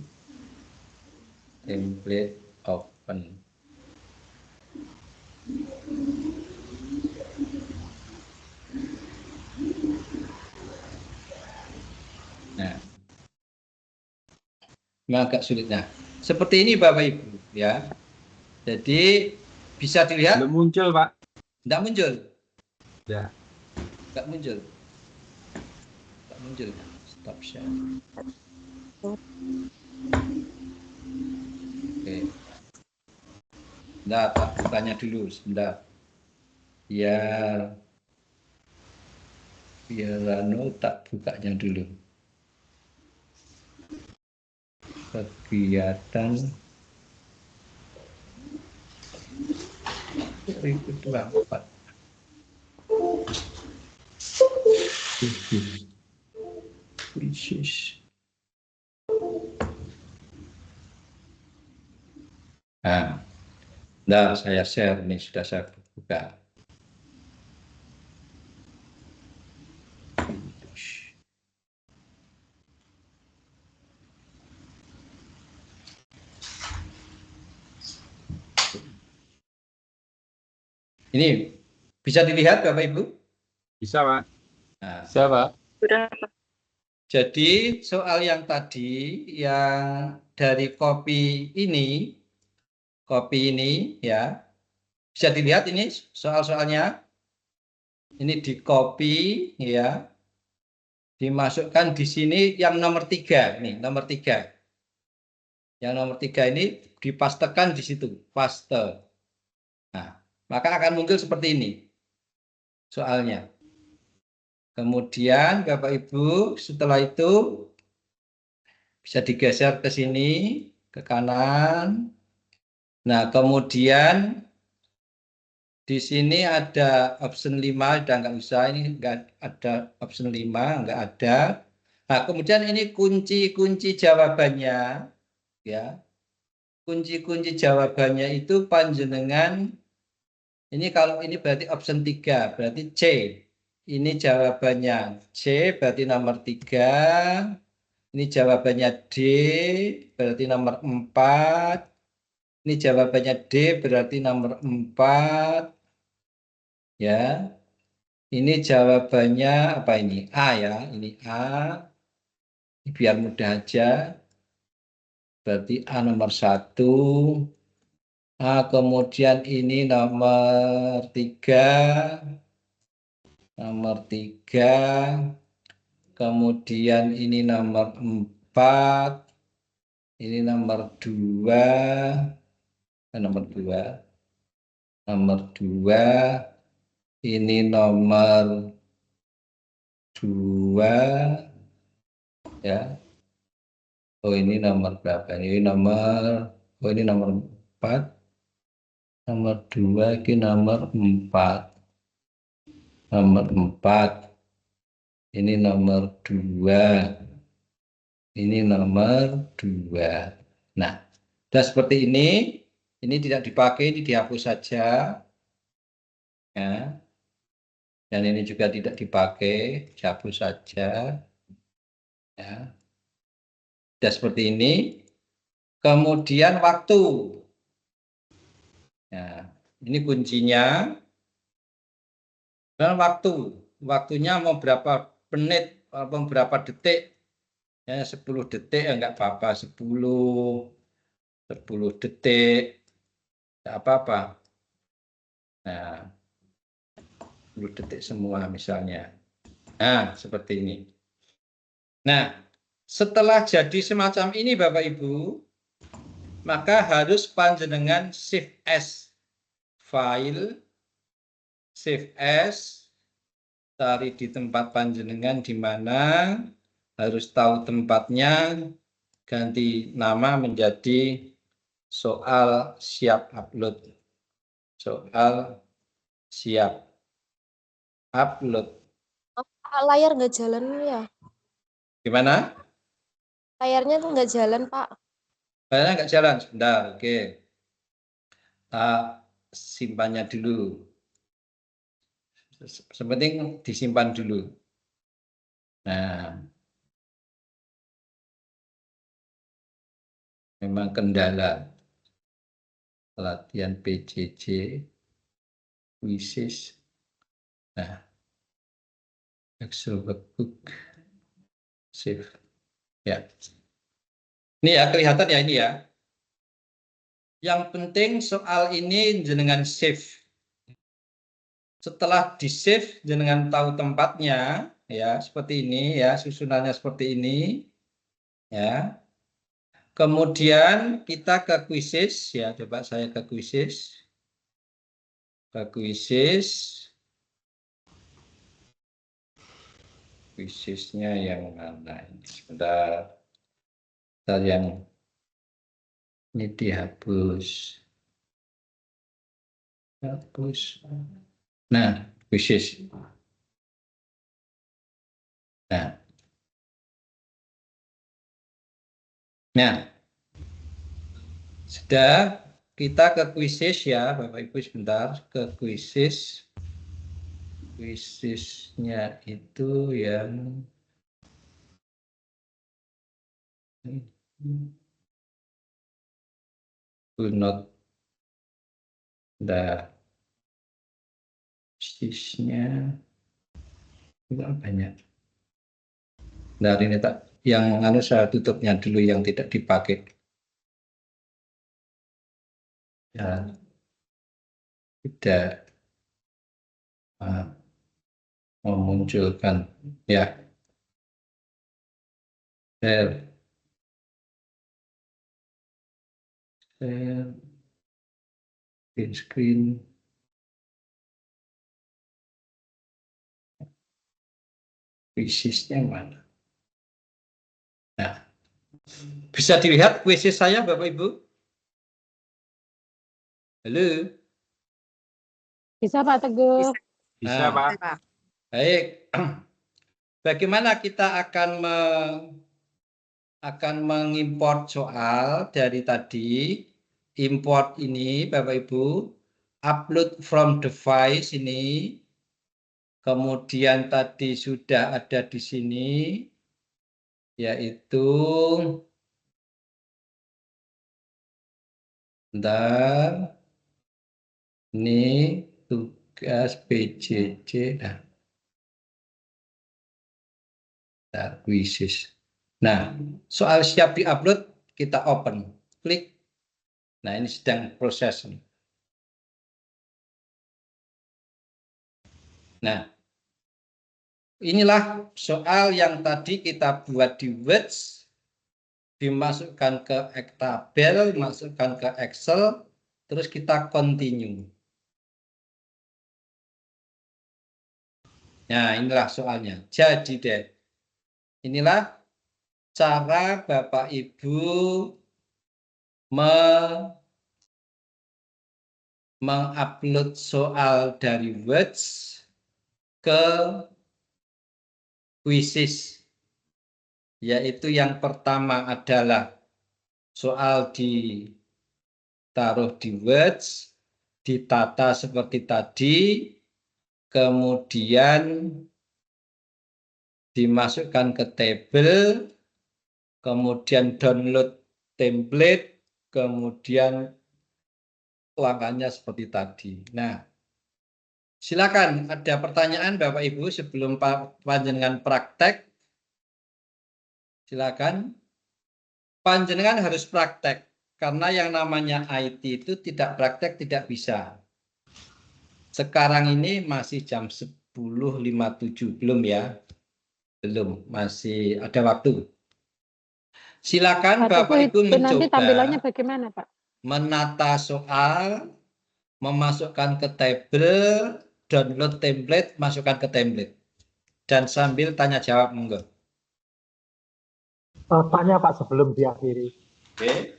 template open. Nah, ini agak sulit. Nah, seperti ini Bapak Ibu ya. Jadi bisa dilihat? Belum muncul, Pak. Tidak muncul. Ya. Tidak muncul. Tidak muncul. Stop share. Oke. Nah, Pak, bukanya dulu sebentar. Biar Rano tak bukanya dulu. Kegiatan 2024. Krisis. Nah, saya share ini sudah saya buka. Ini bisa dilihat Bapak Ibu? Bisa, Pak. Nah, Bisa, Pak. jadi soal yang tadi yang dari copy ini ya, bisa dilihat ini soal-soalnya. Ini di copy ya, dimasukkan di sini yang nomor 3 ini, nomor 3. Yang nomor 3 ini dipastekan di situ, paste. Nah, maka akan muncul seperti ini soalnya. Kemudian Bapak Ibu setelah itu bisa digeser ke sini, ke kanan. Nah, kemudian Di sini ada option 5, udah nggak usah, ini nggak ada option 5, nggak ada. Nah, kemudian ini kunci-kunci jawabannya, ya. Kunci-kunci jawabannya itu panjenengan, ini kalau ini berarti option 3, berarti C. Ini jawabannya C, berarti nomor 3. Ini jawabannya D, berarti nomor 4. Ini jawabannya D, berarti nomor 4. Ya, ini jawabannya apa ini? A ya, ini A. Ini biar mudah aja. Berarti A nomor 1. A, kemudian ini nomor 3. Nomor 3. Kemudian ini nomor 4. Ini nomor 2. Nomor 2. Nomor 2. Ini nomor 2 ya. Oh, ini nomor berapa? Ini nomor, oh ini nomor 4. Nomor 2, ini nomor 4. Nomor 4. Ini nomor 2. Ini nomor 2. Nah, sudah seperti ini. Ini tidak dipakai, ini dihapus saja. Ya. Dan ini juga tidak dipakai, dihapus saja. Ya. Sudah seperti ini. Kemudian waktu. Ya, ini kuncinya. Dan waktu. Waktunya mau berapa menit, mau berapa detik. Ya, 10 detik ya enggak apa-apa. 10 detik. Enggak apa-apa. Nah, 10 detik semua misalnya. Nah, seperti ini. Nah, setelah jadi semacam ini Bapak Ibu, maka harus panjenengan save as file, save as, cari di tempat panjenengan di mana, harus tahu tempatnya, ganti nama menjadi soal siap upload. Soal siap upload. Layar nggak jalan ya? Gimana? Layarnya tuh nggak jalan, Pak. Layarnya nggak jalan, sebentar. Oke. Simpannya dulu. Sepenting disimpan dulu. Nah, memang kendala latihan PJJ, quizzes. Nah, Excel workbook, save. Ya, ini ya kelihatan ya ini ya. Yang penting soal ini jenengan save. Setelah di save, jenengan tahu tempatnya, ya seperti ini ya, susunannya seperti ini, ya. Kemudian kita ke quizzes, ya coba saya ke quizzes, quizesnya yang mana ini? Sebentar, yang ini dihapus. Hapus. Nah, quizzes. Nah, sudah kita ke quizzes ya, Bapak Ibu sebentar, ke quizzes. Quizesnya itu yang not the quizesnya tidak banyak. Dari ini tak yang saya tutupnya dulu yang tidak dipakai. Ya, tidak memunculkan ya. Share screen. Quizesnya mana? Nah, bisa dilihat quizzes saya Bapak Ibu? Halo? Bisa Pak Teguh. Bisa, Nah, Pak. baik. Bagaimana kita akan mengimport soal dari tadi? Import ini, Bapak Ibu, upload from device ini, kemudian tadi sudah ada di sini, yaitu bentar, ini tugas PJJ, kuisis. Nah, soal siap diupload, kita open, klik. Nah, ini sedang proses. Nah, inilah soal yang tadi kita buat di Words, dimasukkan ke tabel, masukkan ke Excel, terus kita continue. Nah, inilah soalnya. Jadi deh, inilah cara Bapak Ibu mengupload soal dari Words ke Quizzes. Yaitu yang pertama adalah soal ditaruh di Words, ditata seperti tadi, kemudian dimasukkan ke tabel, kemudian download template, kemudian langkahnya seperti tadi. Nah, silakan ada pertanyaan Bapak Ibu sebelum panjenengan praktek. Silakan. Panjenengan harus praktek karena yang namanya IT itu tidak praktek tidak bisa. Sekarang ini masih jam 10.57, belum ya? Belum, masih ada waktu. Silakan Pak Bapak Teguh, Ibu itu nanti tampilannya mencoba bagaimana Pak? menata soal, memasukkan ke tabel, download template, masukkan ke template. Dan sambil tanya jawab, monggo. Tanya Pak sebelum diakhiri. Oke.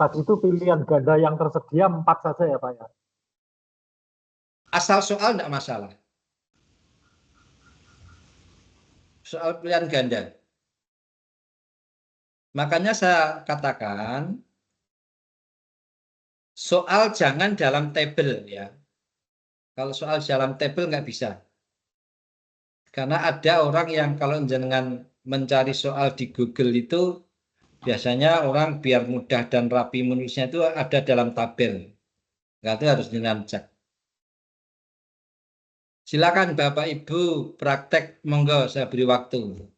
Tadi itu pilihan ganda yang tersedia 4 saja ya Pak ya? Asal soal tidak masalah. Soal pilihan ganda. Makanya saya katakan, soal jangan dalam tabel ya. Kalau soal dalam tabel nggak bisa. Karena ada orang yang kalau jenengan mencari soal di Google itu, biasanya orang biar mudah dan rapi menulisnya itu ada dalam tabel. Itu harus jenengan cek. Silakan Bapak Ibu praktek, monggo saya beri waktu.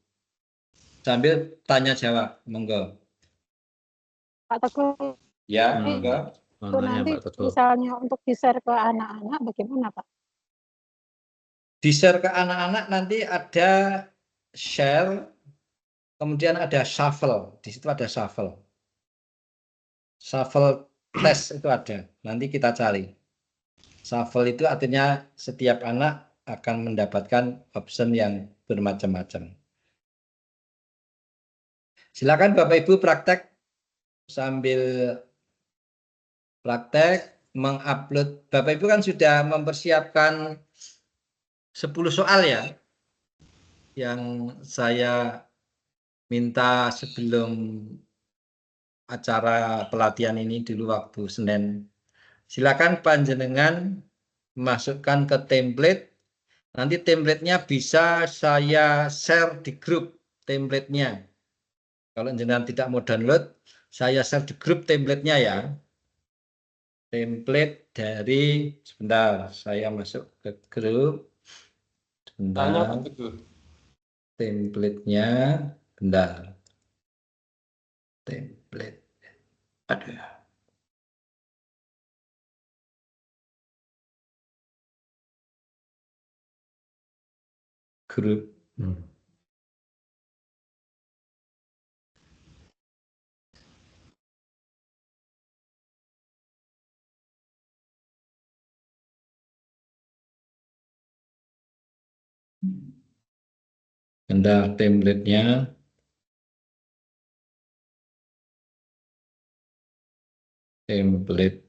Sambil tanya jawab, monggo. Pak Teguh, Ya, monggo. itu nanti misalnya untuk di-share ke anak-anak bagaimana Pak? Di-share ke anak-anak nanti ada share, kemudian ada shuffle. Di situ ada shuffle. Shuffle test itu ada. Nanti kita cari. Shuffle itu artinya setiap anak akan mendapatkan option yang bermacam-macam. Silakan Bapak Ibu praktek sambil praktek mengupload. Bapak Ibu kan sudah mempersiapkan 10 soal ya, yang saya minta sebelum acara pelatihan ini dulu waktu Senin. Silakan panjenengan masukkan ke template. Nanti templatenya bisa saya share di grup templatenya. Kalau jenengan tidak mau download, saya share di grup templatenya ya. Template dari, sebentar, saya masuk ke grup. Sebentar. Templatenya, bentar. Template. Aduh. Grup. Bentar, templatenya. Template.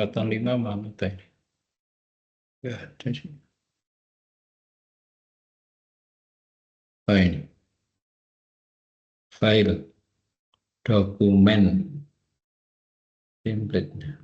Tingkatan 5 mana tadi? Ya, ada sih. Oh, ini. File, dokumen, template.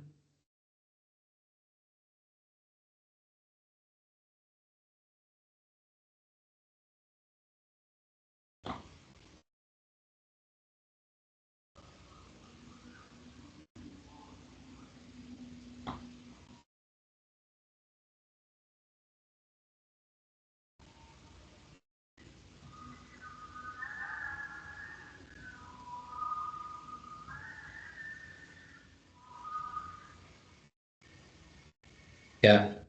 Ya,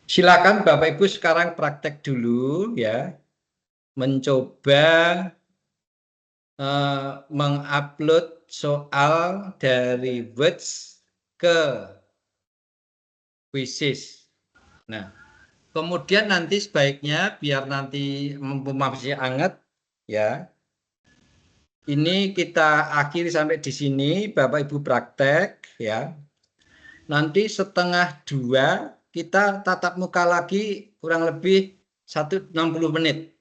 silakan Bapak Ibu sekarang praktek dulu ya, mencoba mengupload soal dari Words ke Quizzes. Nah, kemudian nanti sebaiknya biar nanti masih hangat ya. Ini kita akhiri sampai di sini, Bapak Ibu praktek ya. Nanti 1:30 kita tatap muka lagi kurang lebih 60 menit.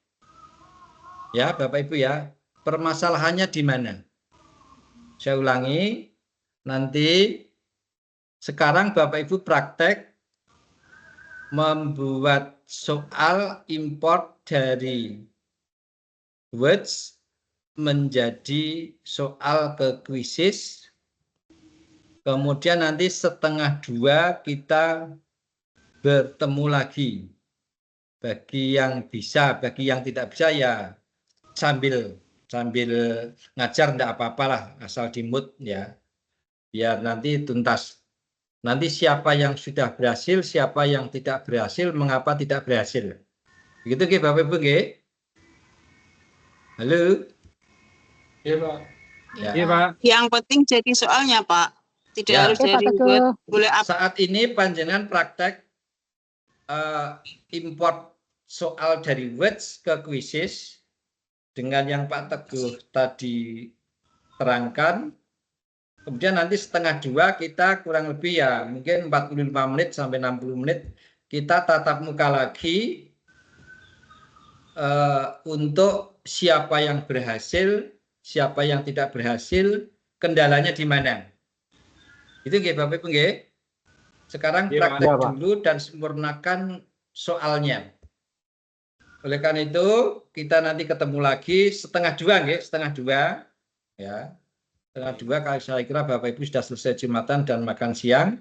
Ya, Bapak Ibu ya. Permasalahannya di mana? Saya ulangi, nanti sekarang Bapak Ibu praktek membuat soal import dari Words menjadi soal ke Quizzes. Kemudian nanti 1:30 kita bertemu lagi. Bagi yang bisa, bagi yang tidak bisa ya sambil ngajar enggak apa-apalah, asal di mood ya. Biar nanti tuntas. Nanti siapa yang sudah berhasil, siapa yang tidak berhasil, mengapa tidak berhasil. Begitu nggih Bapak Ibu nggih? Halo? Iya, Pak. Ya. Iya, Pak. Yang penting jadi soalnya, Pak. Tidak Ya. harus Oke, Pak dari Teguh. Word, boleh apa? Saat ini panjenengan praktek import soal dari Words ke Quizzes dengan yang Pak Teguh tadi terangkan. Kemudian nanti 1:30 kita kurang lebih ya mungkin 45 menit sampai 60 menit kita tatap muka lagi untuk siapa yang berhasil, siapa yang tidak berhasil, kendalanya di mana. Itu nggih Bapak Ibu nggih. Sekarang Iya, Pak. praktek Iya, Pak. dulu dan sempurnakan soalnya. Oleh karena itu kita nanti ketemu lagi 1:30 nggih, 1:30 ya. 1:30 kalau saya kira Bapak Ibu sudah selesai Jumatan dan makan siang.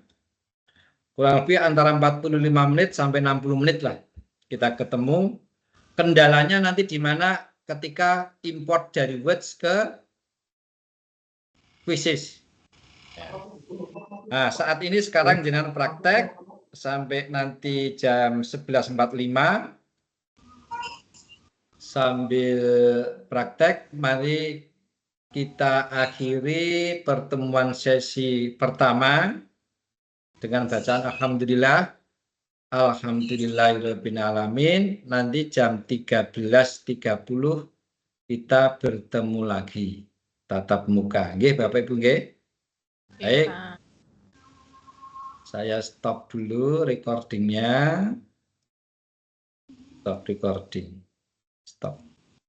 Kurang lebih antara 45 menit sampai 60 menit lah kita ketemu. Kendalanya nanti di mana ketika import dari Words ke Quizzes. Nah, saat ini sekarang jenengan praktek sampai nanti jam 11:45. Sambil praktek, mari kita akhiri pertemuan sesi pertama dengan bacaan Alhamdulillah. Alhamdulillahirabbil alamin. Nanti jam 13:30 kita bertemu lagi tatap muka. Nggih Bapak Ibu nggih. Baik. Saya stop dulu recordingnya. Stop recording. Stop.